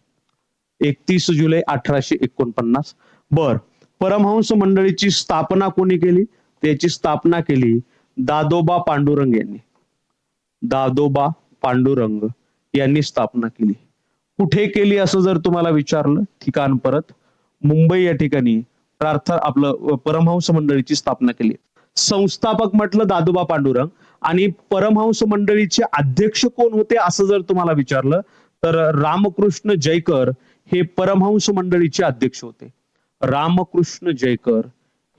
31 जुलै 1849. बर, परमहंस मंडळीची स्थापना कोणी केली? त्याची स्थापना केली दादोबा पांडुरंग यांनी. दादोबा पांडुरंग यांनी स्थापना केली. कुठे केली असं जर तुम्हाला विचारलं, ठिकाण परत मुंबई या ठिकाणी आपलं परमहंस मंडळीची स्थापना केली. संस्थापक म्हटलं दादोबा पांडुरंग, आणि परमहंस मंडळीचे अध्यक्ष कोण होते असं जर तुम्हाला विचारलं तर रामकृष्ण जयकर हे परमहंस मंडळीचे अध्यक्ष होते. रामकृष्ण जयकर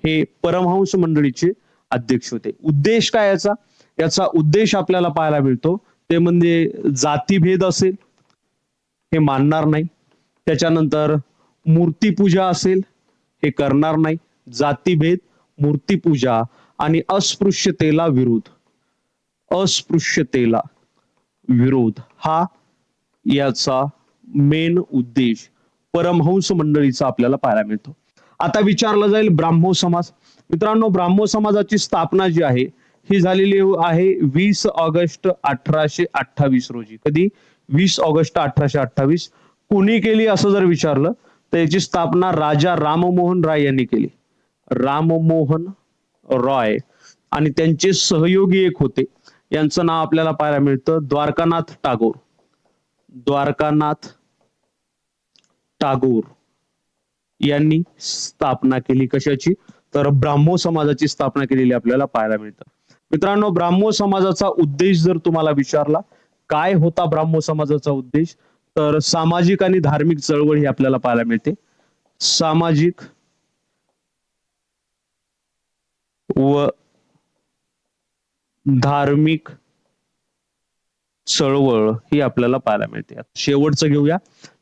हे परमहंस मंडळीचे अध्यक्ष होते. उद्देश काय याचा? याचा उद्देश आपल्याला पाहायला मिळतो ते म्हणजे जातीभेद असेल हे मानणार नाही. त्याच्यानंतर मूर्तीपूजा असेल हे करणार नाही. जातीभेद, मूर्तीपूजा आणि अस्पृश्यतेला विरोध. अस्पृश्यतेला विरोध हा याचा मेन उद्देश परमहंस मंडळीचा आपल्याला पाहायला मिळतो. आता विचारलं जाईल ब्राह्मो समाज. मित्रांनो, ब्राह्मो समाजाची स्थापना जी आहे ही झालेली आहे 20 ऑगस्ट 1828 रोजी. कधी? 20 ऑगस्ट 1828. कोणी केली असं जर विचारलं तर याची स्थापना राजा राममोहन राय यांनी केली. राममोहन रॉय आणि त्यांचे सहयोगी एक होते, यांचं नाव आपल्याला पाहायला मिळतं द्वारकानाथ टागोर. द्वारकानाथ टागोर यांनी स्थापना केली. कशाची? तर ब्राह्मो समाजाची स्थापना केलेली आपल्याला पाहायला मिळतं. मित्रांनो, ब्राह्मो समाजाचा उद्देश जर तुम्हाला विचारला काय होता ब्राह्मो समाजाचा उद्देश, तर सामाजिक आणि धार्मिक चळवळ ही आपल्याला पाहायला मिळते. सामाजिक व धार्मिक चळवळ ही आपल्याला पाहायला मिळते. शेवटचं घेऊया,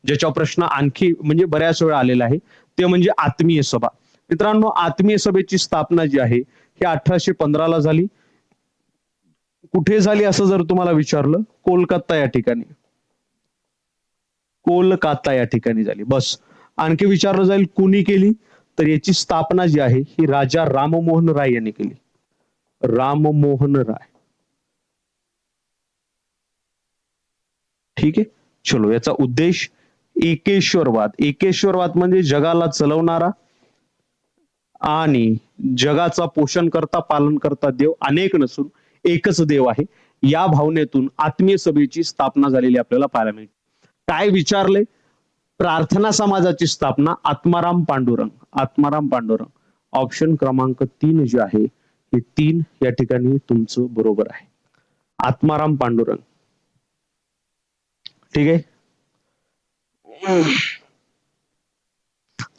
ज्याच्या प्रश्न आणखी म्हणजे बऱ्याच वेळा आलेला आहे, ते म्हणजे आत्मीय सभा. मित्रांनो, आत्मीय सभेची स्थापना जी आहे ही 1815 ला झाली. कुठे झाली असं जर तुम्हाला विचारलं, कोलकाता या ठिकाणी. कोलकाता या ठिकाणी झाली. बस. आणखी विचारलं जाईल कुणी केली, तर याची स्थापना जी आहे ही राजा राममोहन राय यांनी केली. राममोहन राय. ठीक आहे. चलो, याचा उद्देश एकेश्वरवाद. एकेश्वरवाद म्हणजे जगाला चलवणारा आणि जगाचा पोषण करता पालन करता देव अनेक नसून एकच देव आहे, या भावनेतून आत्मीय सभेची स्थापना झालेली आपल्याला पाहायला मिळते. काय विचारले? प्रार्थना समाजाची स्थापना आत्माराम पांडुरंग. आत्माराम पांडुरंग. ऑप्शन क्रमांक 3 जे आहे हे 3 या ठिकाणी तुमचं बरोबर आहे. आत्माराम पांडुरंग. ठीक आहे.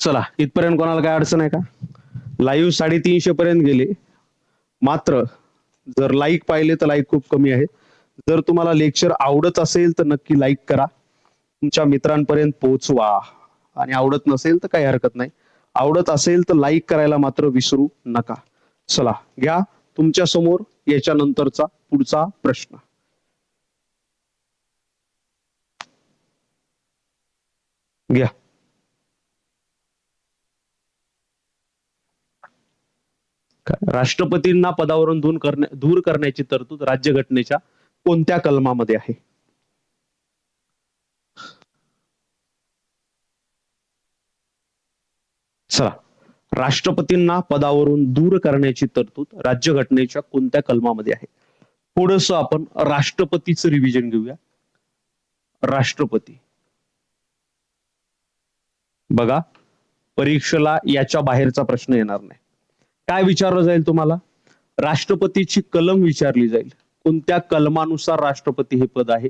चला, इथपर्यंत कोणाला काय अडचण आहे का? लाईव्ह 350 पर्यंत गेले. मात्र जर लाईक पाहिले तर लाईक खूप कमी आहे. जर तुम्हाला लेक्चर आवडत असेल तर नक्की लाईक करा, तुमच्या मित्रांपर्यंत पोहोचवा. आणि आवडत नसेल तर काही हरकत नाही. आवडत असेल तर लाईक करायला मात्र विसरू नका. चला, घ्या तुमच्या समोर याच्या नंतरचा पुढचा प्रश्न. घ्या. राष्ट्रपतींना पदावरून दूर करण्याची तरतूद राज्यघटनेच्या कोणत्या कलमामध्ये आहे? चला, राष्ट्रपतींना पदावरून दूर करण्याची तरतूद राज्यघटनेच्या कोणत्या कलमामध्ये आहे? थोडस आपण राष्ट्रपतीचं रिव्हिजन घेऊया. राष्ट्रपती. बघा, परीक्षेला याच्या बाहेरचा प्रश्न येणार नाही. काय विचारलं जाईल तुम्हाला? राष्ट्रपतीची कलम विचारली जाईल. कोणत्या कलमानुसार राष्ट्रपती हे पद आहे?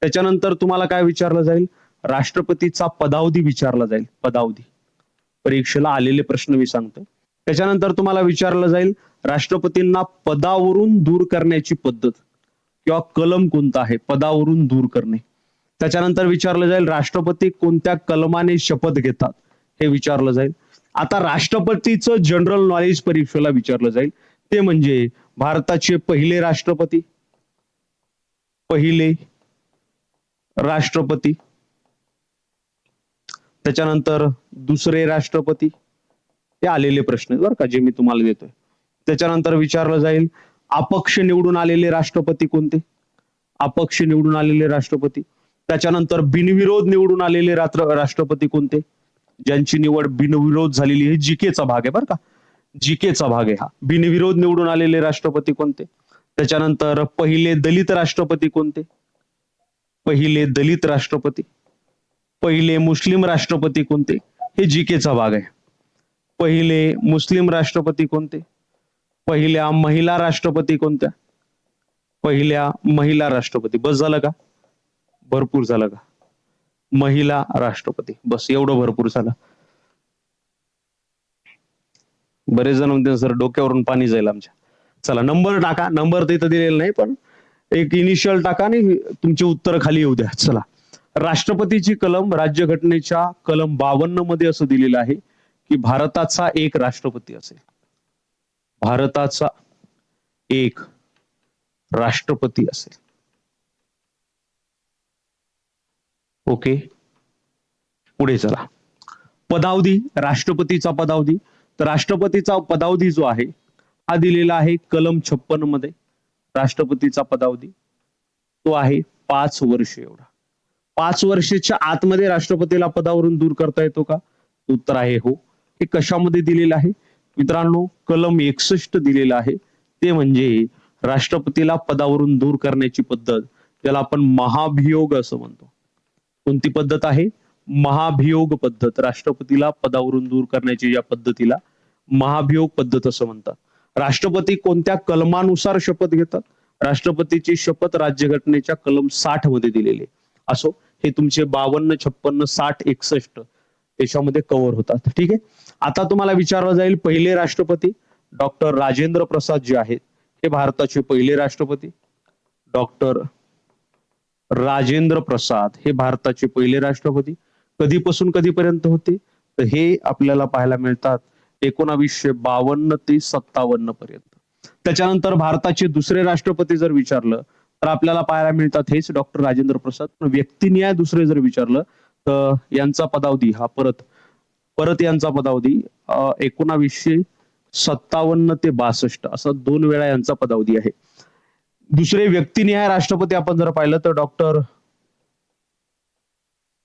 त्याच्यानंतर तुम्हाला काय विचारलं जाईल? राष्ट्रपतीचा पदावधी विचारला जाईल. पदावधी. परीक्षेला आलेले प्रश्न मी सांगतो. त्याच्यानंतर तुम्हाला विचारलं जाईल राष्ट्रपतींना पदावरून दूर करण्याची पद्धत किंवा कलम कोणता आहे पदावरून दूर करणे. त्याच्यानंतर विचारलं जाईल राष्ट्रपती कोणत्या कलमाने शपथ घेतात, हे विचारलं जाईल. आता राष्ट्रपतीचं जनरल नॉलेज परीक्षेला विचारलं जाईल, ते म्हणजे भारताचे पहिले राष्ट्रपती. पहिले राष्ट्रपती. त्याच्यानंतर दुसरे राष्ट्रपती. हे आलेले प्रश्न बरं का, जे मी तुम्हाला देतोय. त्याच्यानंतर विचारलं जाईल अपक्ष निवडून आलेले राष्ट्रपती कोणते? अपक्ष निवडून आलेले राष्ट्रपती. त्याच्यानंतर बिनविरोध निवडून आलेले राष्ट्रपती कोणते? ज्यांची निवड बिनविरोध झालेली आहे. जीकेचा भाग आहे बरं का, जीकेचा भाग आहे हा. बिनविरोध निवडून आलेले राष्ट्रपती कोणते? त्याच्यानंतर पहिले दलित राष्ट्रपती कोणते? पहिले दलित राष्ट्रपती. पहिले मुस्लिम राष्ट्रपती कोणते? हे जीकेचा भाग आहे. पहिले मुस्लिम राष्ट्रपती कोणते? पहिल्या महिला राष्ट्रपती कोणत्या? पहिल्या महिला राष्ट्रपती. बस झालं का? भरपूर झालं का? महिला राष्ट्रपती. बस एवढं भरपूर झालं. बरेच जण म्हणते सर डोक्यावरून पाणी जाईल आमच्या. चला, नंबर टाका. नंबर तर इथं दिलेला नाही, पण एक इनिशियल टाका आणि तुमची उत्तर खाली येऊ द्या. चला, राष्ट्रपतीची कलम राज्यघटनेच्या कलम 52 मध्ये असं दिलेलं आहे की भारताचा एक राष्ट्रपती असेल. भारताचा एक राष्ट्रपती असेल. ओके, पुढे चला. पदावधी. राष्ट्रपतीचा पदावधी. तर राष्ट्रपतीचा पदावधी जो आहे हा दिलेला आहे कलम 56 मध्ये. राष्ट्रपतीचा पदावधी तो आहे 5 वर्ष एवढा. 5 वर्षाच्या आतमध्ये राष्ट्रपतीला पदावरून दूर करता येतो का? उत्तर आहे हो. हे कशामध्ये दिलेलं आहे मित्रांनो? कलम 61 दिलेलं आहे. ते म्हणजे राष्ट्रपतीला पदावरून दूर करण्याची पद्धत, त्याला आपण महाभियोग असं म्हणतो. कोणती पद्धत आहे? महाभियोग पद्धत. राष्ट्रपतीला पदावरून दूर करण्याची या पद्धतीला महाभियोग पद्धत असं म्हणतात. राष्ट्रपती कोणत्या कलमानुसार शपथ घेतात? राष्ट्रपतीची शपथ राज्यघटनेच्या कलम 60 मध्ये दिलेली. असो, हे तुमचे 52, 56, 60, 61 त्याच्यामध्ये कव्हर होतात. ठीक आहे. आता तुम्हाला विचारलं जाईल पहिले राष्ट्रपती डॉक्टर राजेंद्र प्रसाद जे आहेत हे भारताचे पहिले राष्ट्रपती. डॉक्टर राजेंद्र प्रसाद हे भारताचे पहिले राष्ट्रपती. कधीपासून कधीपर्यंत होते? तर हे आपल्याला पाहायला मिळतात 1952 ते 57 पर्यंत. त्याच्यानंतर भारताचे दुसरे राष्ट्रपती जर विचारलं तर आपल्याला पाहायला मिळतात हेच डॉक्टर राजेंद्र प्रसाद. पण व्यक्तिनिहाय दुसरे जर विचारलं तर यांचा पदावधी हा परत यांचा पदावधी 1957 ते 62 असं 2 वेळा यांचा पदावधी आहे. दुसरे व्यक्तिनिहाय राष्ट्रपती आपण जर पाहिलं तर डॉक्टर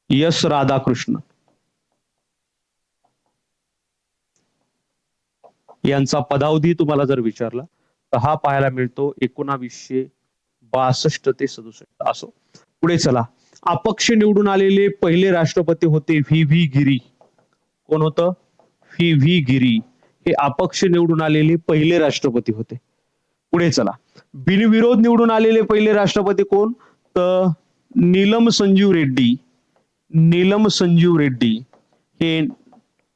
एस राधाकृष्ण यांचा पदावधी तुम्हाला जर विचारला तर हा पाहायला मिळतो 1962 ते 67 असो. पुढे चला. अपक्ष निवडून आलेले पहिले राष्ट्रपती होते व्ही गिरी. कोण होतं? व्ही गिरी हे अपक्ष निवडून आलेले पहिले राष्ट्रपती होते. पुढे चला. बिनविरोध निवडून आलेले पहिले राष्ट्रपती कोण? तर नीलम संजीव रेड्डी. नीलम संजीव रेड्डी हे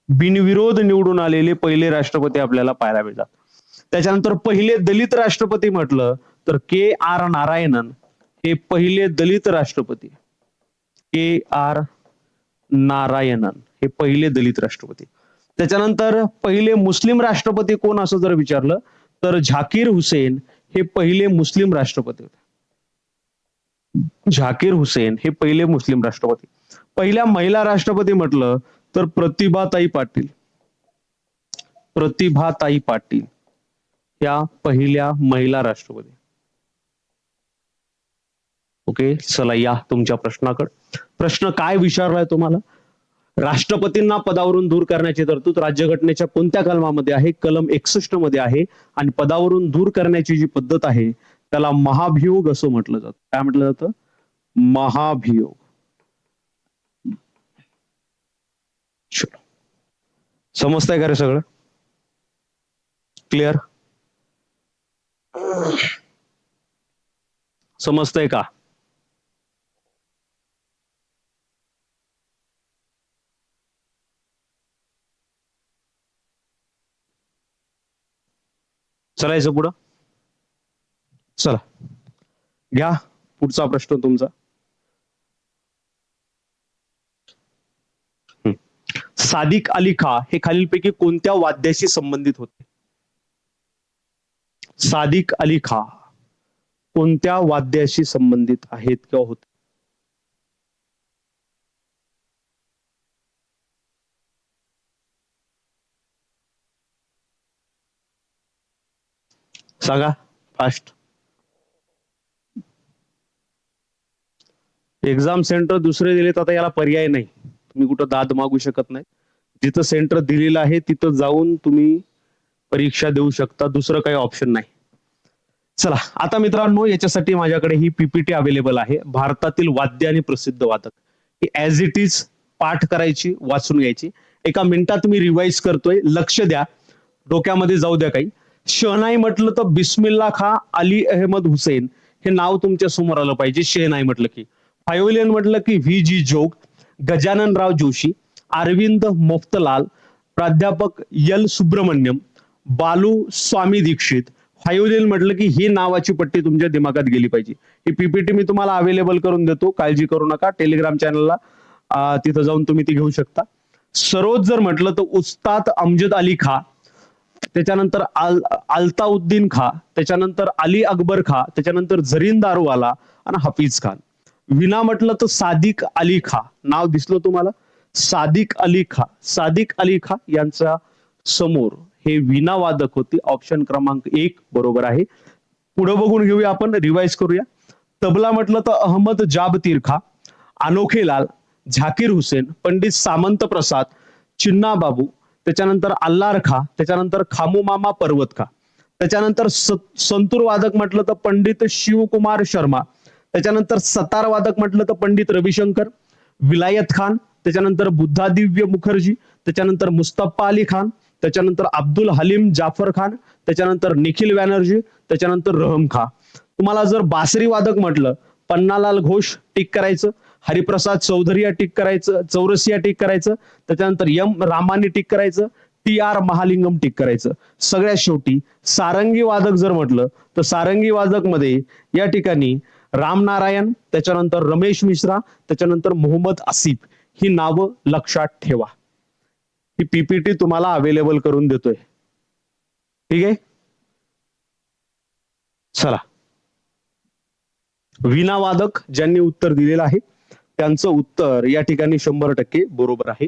बिनविरोध निवडून आलेले पहिले राष्ट्रपती आपल्याला पाहायला मिळतात. त्याच्यानंतर पहिले दलित राष्ट्रपती म्हटलं तर KR नारायणन हे पहिले दलित राष्ट्रपती. KR नारायणन हे पहिले दलित राष्ट्रपती. त्याच्यानंतर पहिले मुस्लिम राष्ट्रपती कोण असं जर विचारलं तर झाकीर हुसेन हे पहिले मुस्लिम राष्ट्रपती होते. झाकीर हुसेन हे पहिले मुस्लिम राष्ट्रपती. पहिल्या महिला राष्ट्रपती म्हटलं तर प्रतिभाताई पाटील. प्रतिभाताई पाटील या पहिल्या महिला राष्ट्रपती. ओके, चला या तुमच्या प्रश्नाकडे. प्रश्न काय विचारलाय तुम्हाला? राष्ट्रपतींना पदावरून दूर करण्याची तरतूद राज्यघटनेच्या कोणत्या कलमामध्ये आहे? कलम 61 मध्ये आहे. आणि पदावरून दूर करण्याची जी पद्धत आहे त्याला महाभियोग असं म्हटलं जातं. काय म्हटलं जातं? महाभियोग. समजतंय का रे सगळं? क्लिअर? समजतंय का? चलायचं पुढं. चला घ्या पुढचा प्रश्न तुमचा. सादिक अली खा हे खालीलपैकी कोणत्या वाद्याशी संबंधित होते? सादिक अली खा कोणत्या वाद्याशी संबंधित आहेत किंवा होते? सांगा फास्ट. एक्झाम सेंटर दुसरे दिलेत, आता याला पर्याय नाही. तुम्ही कुठं दाद मागू शकत नाही. जिथं सेंटर दिलेलं आहे तिथं जाऊन तुम्ही परीक्षा देऊ शकता. दुसरं काही ऑप्शन नाही. चला आता मित्रांनो, याच्यासाठी माझ्याकडे ही पीपीटी अवेलेबल आहे. भारतातील वाद्य आणि प्रसिद्ध वादक ही ऍज इट इज पाठ करायची, वाचून घ्यायची. एका मिनिटात मी रिवाइज करतोय, लक्ष द्या, डोक्यामध्ये जाऊ द्या काही. शहनाई म्हटलं तर बिस्मिल्ला खा अली अहमद हुसेन हे नाव तुमच्या समोर आलं पाहिजे. शहनाई म्हटलं की. व्हायोलिन म्हटलं की VG जोग, गजाननराव जोशी, अरविंद मोफ्तलाल, प्राध्यापक L सुब्रमण्यम, बालू स्वामी दीक्षित. व्हायोलिन म्हटलं की ही नावाची पट्टी तुमच्या दिमागात गेली पाहिजे. ही पीपीटी मी तुम्हाला अवेलेबल करून देतो, काळजी करू नका. टेलिग्राम चॅनलला तिथं जाऊन तुम्ही ती घेऊ शकता. सरोज जर म्हटलं तर उस्ताद अमजद अली खा, त्याच्यानंतर अल्ताउद्दीन खा, त्याच्यानंतर अली अकबर खा, त्याच्यानंतर जरीन दारूवाला आणि हफीज खान. विना म्हटलं तर सादिक अली खा. नाव दिसलं तुम्हाला? सादिक अली खा. सादिक अली खा यांच्या समोर हे विना वादक होते. ऑप्शन क्रमांक 1 बरोबर आहे. पुढे बघून घेऊया आपण, रिवाइज करूया. तबला म्हटलं तर अहमद जाबतीर खा, अनोखे लाल, झाकीर हुसेन, पंडित सामंत प्रसाद, चिन्ना बाबू, त्याच्यानंतर अल्लार खा, त्याच्यानंतर खामू मामा पर्वत खा. त्याच्यानंतर संतूर वादक म्हटलं तर पंडित शिवकुमार शर्मा, त्याच्यानंतर सतार वादक म्हटलं तर पंडित रविशंकर, विलायत खान, त्याच्यानंतर बुद्धादिव्य मुखर्जी, त्याच्यानंतर मुस्तफा अली खान, त्याच्यानंतर अब्दुल हलीम जाफर खान, त्याच्यानंतर निखिल बॅनर्जी, त्याच्यानंतर रहम खा. तुम्हाला जर बासरी वादक म्हटलं, पन्नालाल घोष टिक करायचं, हरिप्रसाद चौधरी टिक करायचं, चौरसिया टिक करायचं, त्याच्यानंतर रामानी टिक करायचं, TR महालिंगम टिक करायचं. सगळ्यात शेवटी सारंगी वादक जर म्हटलं तर सारंगी वादक मध्ये या ठिकाणी रामनारायण, त्याच्यानंतर रमेश मिश्रा, त्याच्यानंतर मोहम्मद आसिफ ही नावं लक्षात ठेवा. ही पीपीटी तुम्हाला अवेलेबल करून देतोय. ठीक आहे. चला, वीणावादक ज्यांनी उत्तर दिलेलं आहे त्यांचं उत्तर या ठिकाणी 100% बरोबर आहे.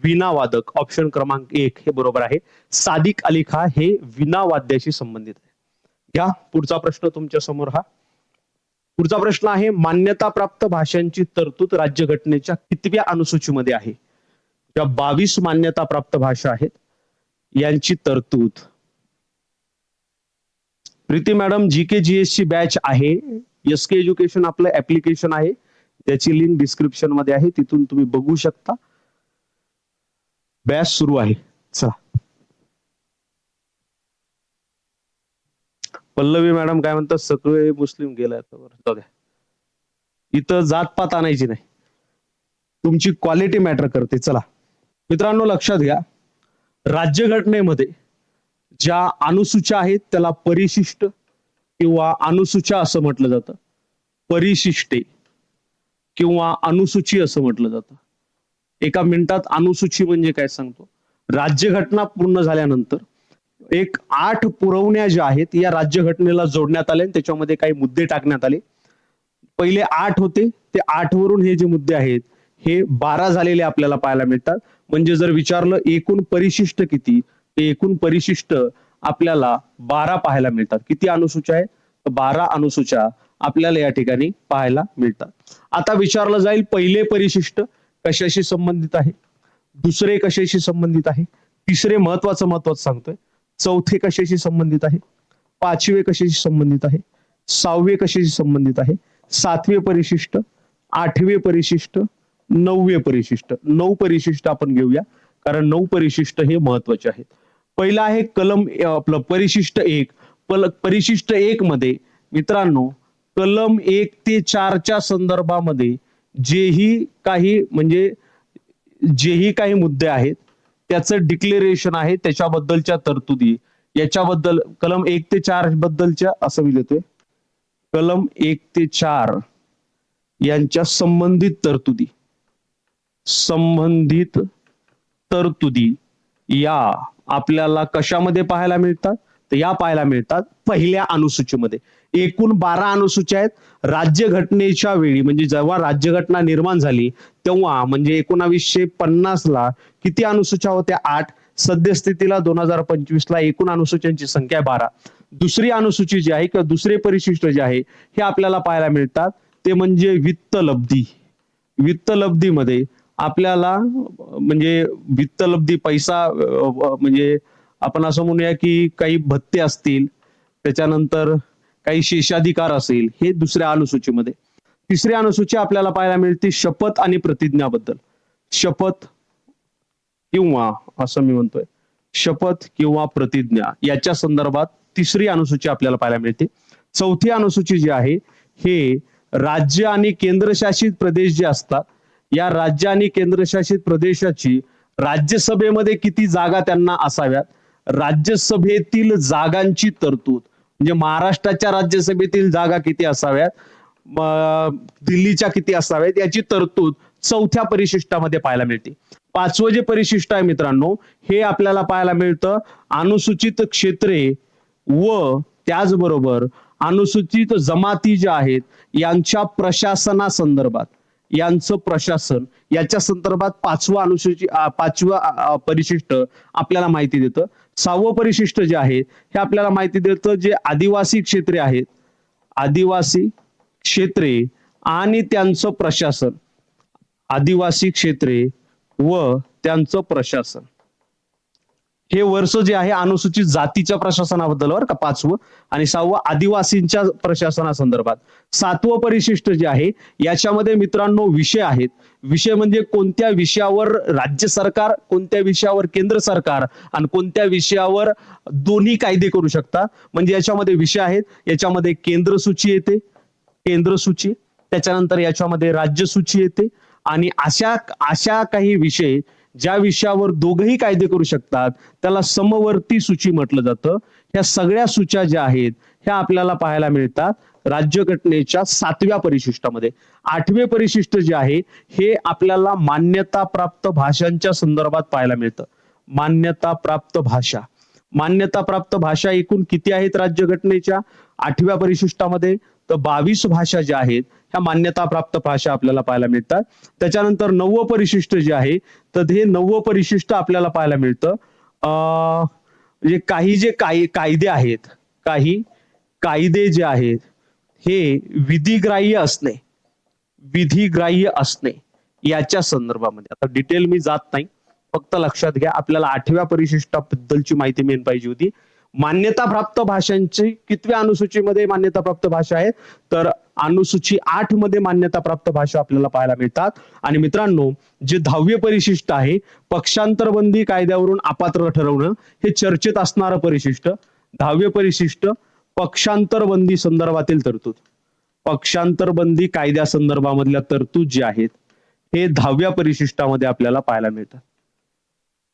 वीणावादक ऑप्शन क्रमांक 1 हे बरोबर आहे. सादिक अली खान हे वीणा वाद्याशी संबंधित आहे. घ्या पुढचा प्रश्न तुमच्या समोर हा. पुढचा प्रश्न आहे, मान्यता प्राप्त भाषांची तरतूद राज्यघटनेच्या कितव्या अनुसूचीमध्ये आहे? ज्या 22 मान्यता प्राप्त भाषा आहेत यांची तरतूद. प्रीती मॅडम, जीके जीएस ची बॅच आहे. एसके एज्युकेशन आपलं ऍप्लिकेशन आहे, त्याची लिंक डिस्क्रिप्शन मध्ये आहे, तिथून तुम्ही बघू शकता. बॅच सुरू आहे. चला, पल्लवी मॅडम काय म्हणतात, सगळे मुस्लिम गेलाय. जाऊ द्या, इथं जातपात आणायची नाही, तुमची क्वालिटी मॅटर करते. चला मित्रांनो, लक्षात घ्या, राज्यघटनेमध्ये ज्या अनुसूच्या आहेत त्याला परिशिष्ट किंवा अनुसूच्या असं म्हटलं जातं. परिशिष्टे किंवा अनुसूची असं म्हटलं जातं. एका मिनिटात अनुसूची म्हणजे काय सांगतो. राज्यघटना पूर्ण झाल्यानंतर एक 8 पुरवण्या ज्या आहेत या राज्यघटनेला जोडण्यात आल्या, त्याच्यामध्ये काही मुद्दे टाकण्यात आले. पहिले 8 होते, ते 8 वरून हे जे मुद्दे आहेत हे 12 झालेले आपल्याला पाहायला मिळतात. म्हणजे जर विचारलं एकूण परिशिष्ट किती, ते एकूण परिशिष्ट आपल्याला 12 पाहायला मिळतात. किती अनुसूच्या आहेत? 12 अनुसूच्या आपल्याला या ठिकाणी पाहायला मिळतात. आता विचारलं जाईल, पहिले परिशिष्ट कशाशी संबंधित आहे, दुसरे कशाशी संबंधित आहे, तिसरे महत्वाचं सांगतोय, चौथे कशाशी संबंधित आहे, पाचवे कशाशी संबंधित आहे, सहावे कशाशी संबंधित आहे, सातवे परिशिष्ट, आठवे परिशिष्ट, नववे परिशिष्ट. 9 परिशिष्ट आपण घेऊया, कारण 9 परिशिष्ट हे महत्वाचे आहेत. पहिला आहे कलम आपलं परिशिष्ट 1. परिशिष्ट 1 मध्ये मित्रांनो कलम 1 ते 4 च्या संदर्भामध्ये जेही काही मुद्दे आहेत त्याचं डिक्लेरेशन आहे, त्याच्याबद्दलच्या तरतुदी, याच्याबद्दल कलम 1 ते 4 बद्दलच्या असं मी देतोय, कलम 1 ते 4 यांच्या संबंधित तरतुदी या आपल्याला कशामध्ये पाहायला मिळतात, तर या पाहायला मिळतात पहिल्या अनुसूचीमध्ये. एकूण 12 अनुसूच्या आहेत. राज्यघटनेच्या वेळी म्हणजे जेव्हा राज्यघटना निर्माण झाली तेव्हा म्हणजे 1950 ला किती अनुसूच्या होत्या? 8. सद्यस्थितीला 2025 ला एकूण अनुसूच्यांची संख्या 12. दुसरी अनुसूची जी आहे किंवा दुसरे परिशिष्ट जे आहे हे आपल्याला पाहायला मिळतात, ते म्हणजे वित्त लब्धी. वित्त लब्धीमध्ये आपल्याला म्हणजे वित्त लब्धी पैसा म्हणजे आपण असं म्हणूया की काही भत्ते असतील, त्याच्यानंतर काही शेषाधिकार असेल, हे दुसऱ्या अनुसूचीमध्ये. तिसरी अनुसूची आपल्याला पाहायला मिळते शपथ आणि प्रतिज्ञाबद्दल. शपथ किंवा असं मी म्हणतोय शपथ किंवा प्रतिज्ञा याच्या संदर्भात तिसरी अनुसूची आपल्याला पाहायला मिळते. चौथी अनुसूची जी आहे हे राज्य आणि केंद्रशासित प्रदेश जे असतात, या राज्य आणि केंद्रशासित प्रदेशाची राज्यसभेमध्ये किती जागा त्यांना असाव्यात, राज्यसभेतील जागांची तरतूद म्हणजे महाराष्ट्राच्या राज्यसभेतील जागा किती असाव्यात, दिल्लीच्या किती असाव्यात याची तरतूद चौथ्या परिशिष्टामध्ये पाहायला मिळते. पाचवं जे परिशिष्ट आहे मित्रांनो, हे आपल्याला पाहायला मिळतं अनुसूचित क्षेत्रे व त्याचबरोबर अनुसूचित जमाती ज्या आहेत यांच्या प्रशासनासंदर्भात, यांचं प्रशासन याच्या संदर्भात पाचवं परिशिष्ट आपल्याला माहिती देतं. 6वं परिशिष्ट जे आहे हे आपल्याला माहिती देतं जे आदिवासी क्षेत्रे आहेत, आदिवासी क्षेत्रे आणि त्यांचं प्रशासन, आदिवासी क्षेत्रे व त्यांचं प्रशासन. हे वर्ष जे आहे अनुसूचित जातीच्या प्रशासनाबद्दल बरं का 5वं, आणि 6वं आदिवासींच्या प्रशासनासंदर्भात. 7वं परिशिष्ट जे आहे याच्यामध्ये मित्रांनो विषय आहेत. विषय म्हणजे कोणत्या विषयावर राज्य सरकार, कोणत्या विषयावर केंद्र सरकार आणि कोणत्या विषयावर दोन्ही कायदे करू शकतात. म्हणजे याच्यामध्ये विषय आहेत, याच्यामध्ये केंद्र सूची येते, केंद्र सूची, त्याच्यानंतर याच्यामध्ये राज्य सूची येते, आणि अशा काही विषय ज्या विषयावर दोघही कायदे करू शकतात त्याला समवर्ती सूची म्हटलं जातं. ह्या सगळ्या सूच्या ज्या आहेत ह्या आपल्याला पाहायला मिळतात राज्यघटनेच्या 7व्या परिशिष्टामध्ये. 8वे परिशिष्ट जे आहे हे आपल्याला मान्यता प्राप्त भाषांच्या संदर्भात पाहायला मिळतं. मान्यता प्राप्त भाषा, मान्यता प्राप्त भाषा एकूण किती आहेत राज्यघटनेच्या? 8व्या परिशिष्टामध्ये तर 22 भाषा ज्या आहेत ह्या मान्यताप्राप्त भाषा आपल्याला पाहायला मिळतात. त्याच्यानंतर 9वं परिशिष्ट जे आहे तर हे 9वं परिशिष्ट आपल्याला पाहायला मिळतं. म्हणजे काही जे कायदे आहेत, काही कायदे जे आहेत हे विधिग्राह्य असणे, विधिग्राह्य असणे याच्या संदर्भामध्ये. आता डिटेल मी जात नाही, फक्त लक्षात घ्या आपल्याला 8व्या परिशिष्टाबद्दलची माहिती मेन पाहिजे होती. मान्यताप्राप्त भाषांची कितव्या अनुसूचीमध्ये मान्यताप्राप्त भाषा आहेत तर अनुसूची 8 मध्ये मान्यताप्राप्त भाषा आपल्याला पाहायला मिळतात. आणि मित्रांनो जे 10वे परिशिष्ट आहे पक्षांतरबंदी कायद्यावरून अपात्र ठरवणं हे चर्चेत असणारं परिशिष्ट. 10वे परिशिष्ट पक्षांतरबंदी संदर्भातील तरतूद, पक्षांतरबंदी कायद्यासंदर्भामधल्या तरतूद जे आहेत हे 10व्या परिशिष्टामध्ये आपल्याला पाहायला मिळतात.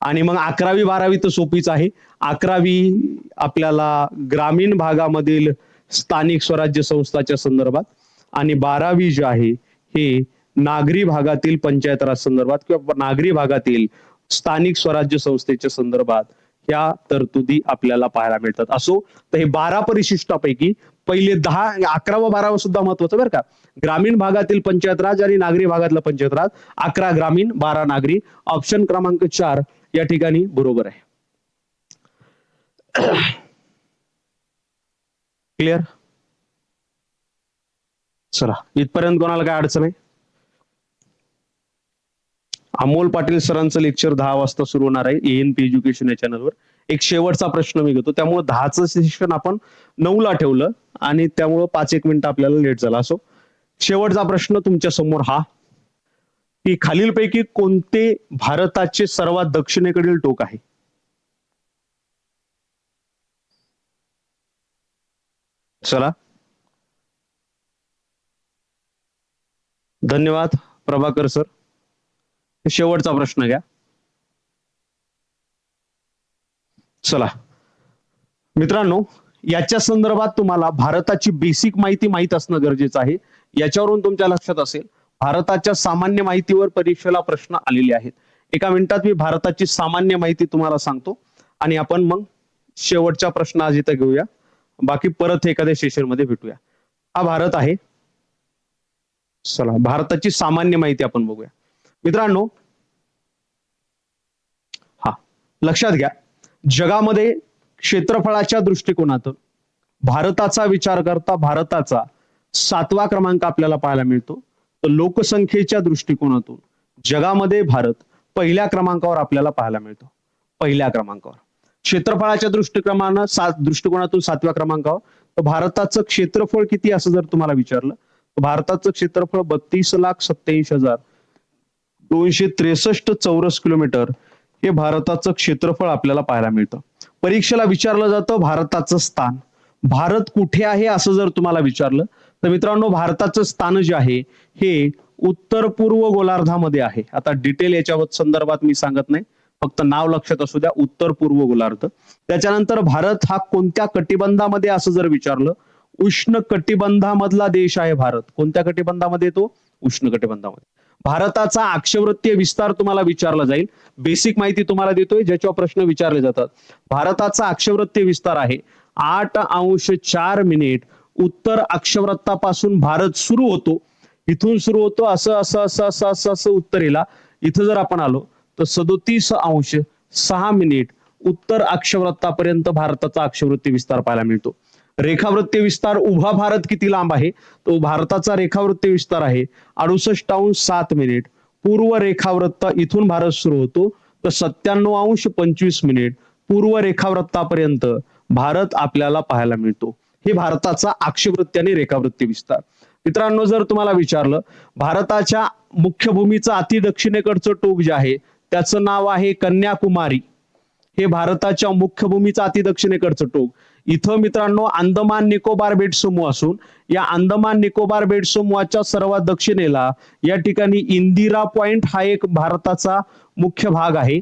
आणि मग 11वी 12वी तर सोपीच आहे. 11वी आपल्याला ग्रामीण भागामधील स्थानिक स्वराज्य संस्थाच्या संदर्भात आणि 12वी जे आहे हे नागरी भागातील पंचायत राज संदर्भात किंवा नागरी भागातील स्थानिक स्वराज्य संस्थेच्या संदर्भात ह्या तरतुदी आपल्याला पाहायला मिळतात. असो तर हे 12 परिशिष्टापैकी पहिले 10, 11 व 12 सुद्धा महत्वाचं बरं का. ग्रामीण भागातील पंचायत राज आणि नागरी भागातला पंचायत राज, 11 ग्रामीण 12 नागरी. ऑप्शन क्रमांक 4 या ठिकाणी बरोबर आहे. क्लिअर? चला इथपर्यंत कोणाला काय अडचण आहे? अमोल पाटील सरांचं लेक्चर 10 वाजता सुरू होणार आहे एएनपी एज्युकेशन या चॅनलवर. एक शेवटचा प्रश्न मी घेतो, त्यामुळे 10चं सेशन आपण 9ला ठेवलं आणि त्यामुळं 5-1 मिनिट आपल्याला लेट झाला. असो शेवटचा प्रश्न तुमच्या समोर हा की खालीलपैकी कोणते भारताचे सर्वात दक्षिणेकडील टोक आहे? चला धन्यवाद प्रभाकर सर. शेवटचा प्रश्न घ्या. चला मित्रांनो याच्या संदर्भात तुम्हाला भारताची बेसिक माहिती माहित असणं गरजेचं आहे. याच्यावरून तुमच्या लक्षात असेल भारताच्या सामान्य माहितीवर परीक्षेला प्रश्न आलेले आहेत. एका मिनिटात मी भारताची सामान्य माहिती तुम्हाला सांगतो आणि आपण मग शेवटच्या प्रश्न आज इथं घेऊया, बाकी परत एखाद्या सेशन मध्ये भेटूया. हा भारत आहे. चला भारताची सामान्य माहिती आपण बघूया मित्रांनो. हा लक्षात घ्या जगामध्ये क्षेत्रफळाच्या दृष्टिकोनातून भारताचा विचार करता भारताचा 7वा क्रमांक आपल्याला पाहायला मिळतो. तर लोकसंख्येच्या दृष्टिकोनातून जगामध्ये भारत पहिल्या क्रमांकावर आपल्याला पाहायला मिळतो. पहिल्या क्रमांकावर. क्षेत्रफळाच्या दृष्टिकोनातून 7व्या क्रमांकावर. तर भारताचं क्षेत्रफळ किती असं जर तुम्हाला विचारलं तर भारताचं क्षेत्रफळ 32,87,263 चौरस किलोमीटर हे भारताचं क्षेत्रफळ आपल्याला पाहायला मिळतं. परीक्षेला विचारलं जातं भारताचं स्थान, भारत कुठे आहे असं जर तुम्हाला विचारलं तर मित्रांनो भारताचं स्थान जे आहे हे उत्तर पूर्व गोलार्धामध्ये आहे. आता डिटेल याच्या संदर्भात मी सांगत नाही, फक्त नाव लक्षात असू द्या, उत्तर पूर्व गोलार्ध. त्याच्यानंतर भारत हा कोणत्या कटिबंधामध्ये असं जर विचारलं, उष्ण कटिबंधामधला देश आहे भारत. कोणत्या कटिबंधामध्ये येतो? उष्ण कटिबंधामध्ये. भारताचा अक्षवृत्तीय विस्तार तुम्हाला विचारला जाईल. बेसिक माहिती तुम्हाला देतोय ज्याच्यावर प्रश्न विचारले जातात. भारताचा अक्षवृत्तीय विस्तार आहे 8°4' उत्तर अक्षवृत्तापासून भारत सुरू होतो. इथून सुरू होतो असं असं असं असं असं असं उत्तरेला. इथं जर आपण आलो तर 37°6' उत्तर अक्षवृत्तापर्यंत भारताचा अक्षवृत्तीय विस्तार पाहायला मिळतो. रेखावृत्तीय विस्तार उभा भारत किती लांब आहे? तो भारताचा रेखावृत्तीय विस्तार आहे 68°7'. पूर्व रेखावृत्त इथून भारत सुरू होतो तर 97°25' पूर्व रेखावृत्तापर्यंत भारत आपल्याला पाहायला मिळतो. हे भारताचा अक्षवृत्ती आणि रेखावृत्तीय विस्तार. मित्रांनो जर तुम्हाला विचारलं भारताच्या मुख्य भूमीचं अति दक्षिणेकडचं टोक जे आहे त्याचं नाव आहे कन्याकुमारी. हे भारताच्या मुख्य भूमीचं अति दक्षिणेकडचं टोक. इथं मित्रांनो अंदमान निकोबार बेट समूह असून या अंदमान निकोबार बेट समूहाच्या सर्वात दक्षिणेला या ठिकाणी इंदिरा पॉइंट हा एक भारताचा मुख्य भाग आहे.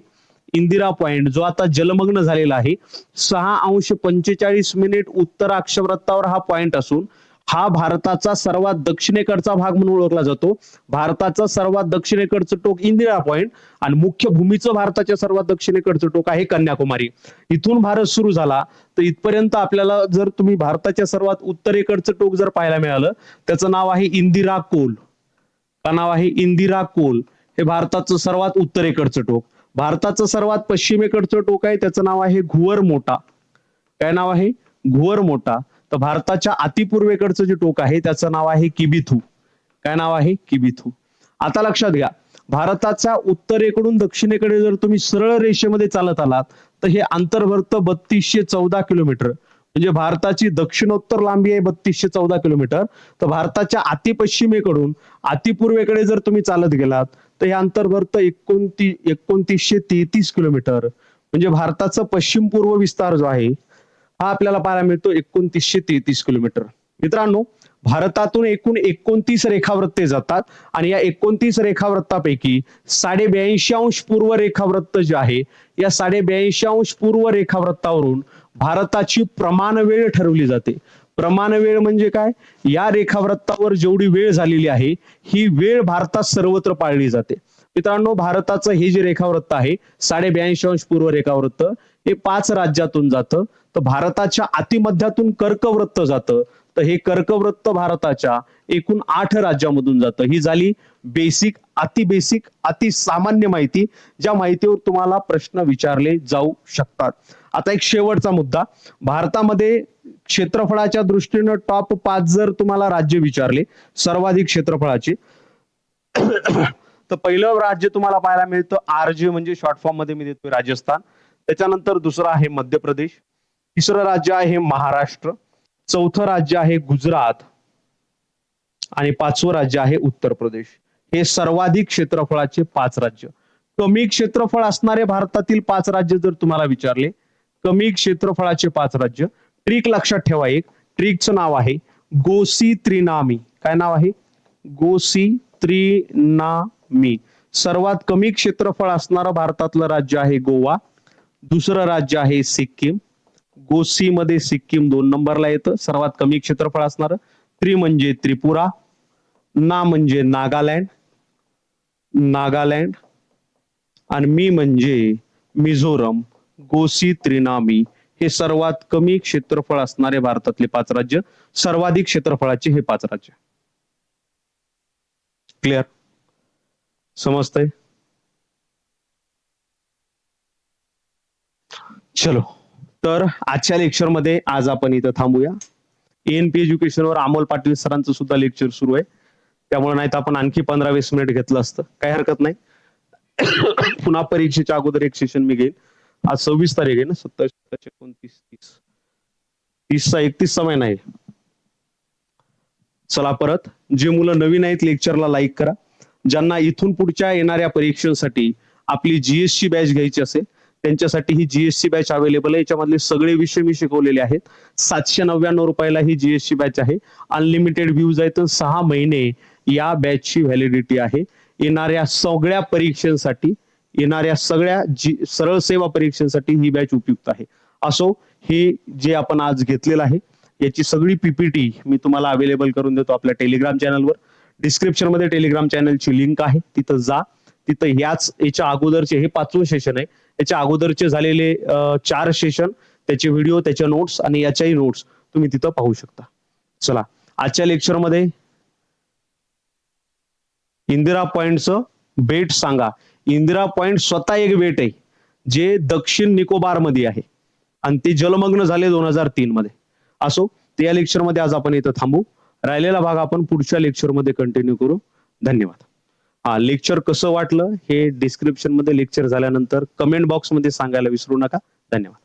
इंदिरा पॉइंट जो आता जलमग्न झालेला आहे 6°45' उत्तर अक्षवृत्तावर हा पॉइंट असून हा भारताचा सर्वात दक्षिणेकडचा भाग म्हणून ओळखला जातो. भारताचा सर्वात दक्षिणेकडचं टोक इंदिरा पॉइंट आणि मुख्य भूमीचं भारताच्या सर्वात दक्षिणेकडचं टोक आहे कन्याकुमारी. इथून भारत सुरू झाला तर इथपर्यंत आपल्याला जर तुम्ही भारताच्या सर्वात उत्तरेकडचं टोक जर पाहायला मिळालं, त्याचं नाव आहे इंदिरा कोल. का नाव आहे? इंदिरा कोल. हे भारताचं सर्वात उत्तरेकडचं टोक. भारताचं सर्वात पश्चिमेकडचं टोक आहे, त्याचं नाव आहे घुवर मोठा. काय नाव आहे? घुवर मोठा. तर भारताच्या अतिपूर्वेकडचं जे टोक आहे त्याचं नाव आहे किबिथू. काय नाव आहे? किबिथू. आता लक्षात घ्या, भारताच्या उत्तरेकडून दक्षिणेकडे जर तुम्ही सरळ रेषेमध्ये चालत आलात तर हे अंतर भरतं 3214 किलोमीटर. म्हणजे भारताची दक्षिणोत्तर लांबी आहे 3214 किलोमीटर. तर भारताच्या अतिपश्चिमेकडून अतिपूर्वेकडे जर तुम्ही चालत गेलात तर हे अंतर भरतं 2933 किलोमीटर. म्हणजे भारताचा पश्चिम पूर्व विस्तार जो आहे हा आपल्याला पाहायला मिळतो 2933 किलोमीटर. मित्रांनो, भारतातून एकूण 29 रेखावृत्ते जातात आणि या 29 रेखावृत्तापैकी 82.5 पूर्व रेखावृत्त जे आहे, या 82.5 पूर्व रेखावृत्तावरून भारताची प्रमाण वेळ ठरवली जाते. प्रमाण वेळ म्हणजे काय? या रेखावृत्तावर जेवढी वेळ झालेली आहे ही वेळ भारतात सर्वत्र पाळली जाते. मित्रांनो, भारताचं हे जे रेखावृत्त आहे 82.5 पूर्व रेखावृत्त हे 5 राज्यातून जातं. तर भारताच्या अतिमध्यातून कर्कवृत्त जातं. तर हे कर्कवृत्त भारताच्या एकूण 8 राज्यामधून जातं. ही झाली बेसिक, अति सामान्य माहिती, ज्या माहितीवर तुम्हाला प्रश्न विचारले जाऊ शकतात. आता एक शेवटचा मुद्दा, भारतामध्ये क्षेत्रफळाच्या दृष्टीनं टॉप 5 जर तुम्हाला राज्य विचारले सर्वाधिक क्षेत्रफळाचे, तर पहिलं राज्य तुम्हाला पाहायला मिळतं आरजे, म्हणजे शॉर्ट फॉर्म मध्ये मी देतोय राजस्थान. त्याच्यानंतर दुसरं आहे मध्य प्रदेश, तिसरं राज्य आहे महाराष्ट्र, चौथं राज्य आहे गुजरात आणि 5वं राज्य आहे उत्तर प्रदेश. हे सर्वाधिक क्षेत्रफळाचे 5 राज्य. कमी क्षेत्रफळ असणारे भारतातील 5 राज्य जर तुम्हाला विचारले, कमी क्षेत्रफळाचे 5 राज्य, ट्रिक लक्षात ठेवा. एक ट्रिकचं नाव आहे गोसी त्रिनामी. काय नाव आहे? गोसी त्रिनामी. सर्वात कमी क्षेत्रफळ असणारं भारतातलं राज्य आहे गोवा. दुसरं राज्य आहे सिक्कीम. गोसी मध्ये सिक्कीम 2 नंबरला येतं सर्वात कमी क्षेत्रफळ असणार. त्रि म्हणजे त्रिपुरा, ना म्हणजे नागालँड आणि मी म्हणजे मिझोरम. गोसी त्रिनामी हे सर्वात कमी क्षेत्रफळ असणारे भारतातले 5 राज्य, सर्वाधिक क्षेत्रफळाचे हे 5 राज्य. क्लिअर? समजतंय? चलो, तर आजच्या लेक्चरमध्ये आज आपण इथं थांबूया. एएनपी एज्युकेशनवर अमोल पाटील सरांचं सुद्धा लेक्चर सुरू आहे, त्यामुळे नाही तर आपण आणखी 15-20 मिनिट घेतलं असतं, काही हरकत नाही. पुन्हा परीक्षेच्या अगोदर एक सेशन मी घेईन. आज 26 तारीख आहे ना, 27, 29, 30चा 31चा महिना आहे. चला, परत जे मुलं नवीन आहेत लेक्चरला लाईक करा. ज्यांना इथून पुढच्या येणाऱ्या परीक्षेसाठी आपली जीएसची बॅच घ्यायची असेल त्यांच्यासाठी ही जीएसची बॅच अवेलेबल आहे. याच्यामधले सगळे विषय मी शिकवलेले आहेत. 799 रुपयाला ही जीएसची बॅच आहे. अनलिमिटेड व्ह्यूज आहेत. 6 महिने या बॅचची व्हॅलिडिटी आहे. येणाऱ्या सगळ्या परीक्षांसाठी, येणाऱ्या सगळ्या सरळ सेवा परीक्षांसाठी ही बॅच उपयुक्त आहे. असो, हे जे आपण आज घेतलेलं आहे याची सगळी पीपीटी मी तुम्हाला अवेलेबल करून देतो आपल्या टेलिग्राम चॅनलवर. डिस्क्रिप्शन मध्ये टेलिग्राम चॅनलची लिंक आहे, तिथं जा. तिथं याच्या अगोदरचे हे 5वं सेशन आहे. याच्या अगोदरचे झालेले 4 सेशन, त्याचे व्हिडिओ, त्याच्या नोट्स आणि याच्याही नोट्स तुम्ही तिथं पाहू शकता. चला, आजच्या लेक्चरमध्ये इंदिरा पॉइंटचं बेट सांगा. इंदिरा पॉइंट स्वतः एक बेट आहे जे दक्षिण निकोबार मध्ये आहे आणि ते जलमग्न झाले 2003 मध्ये. असो, तर या लेक्चरमध्ये आज आपण इथं थांबू. राहिलेला भाग आपण पुढच्या लेक्चरमध्ये कंटिन्यू करू. धन्यवाद. हा, लेक्चर कसं वाटलं हे डिस्क्रिप्शन मध्ये लेक्चर झाल्यानंतर कमेंट बॉक्स मध्ये सांगायला विसरू नका. धन्यवाद.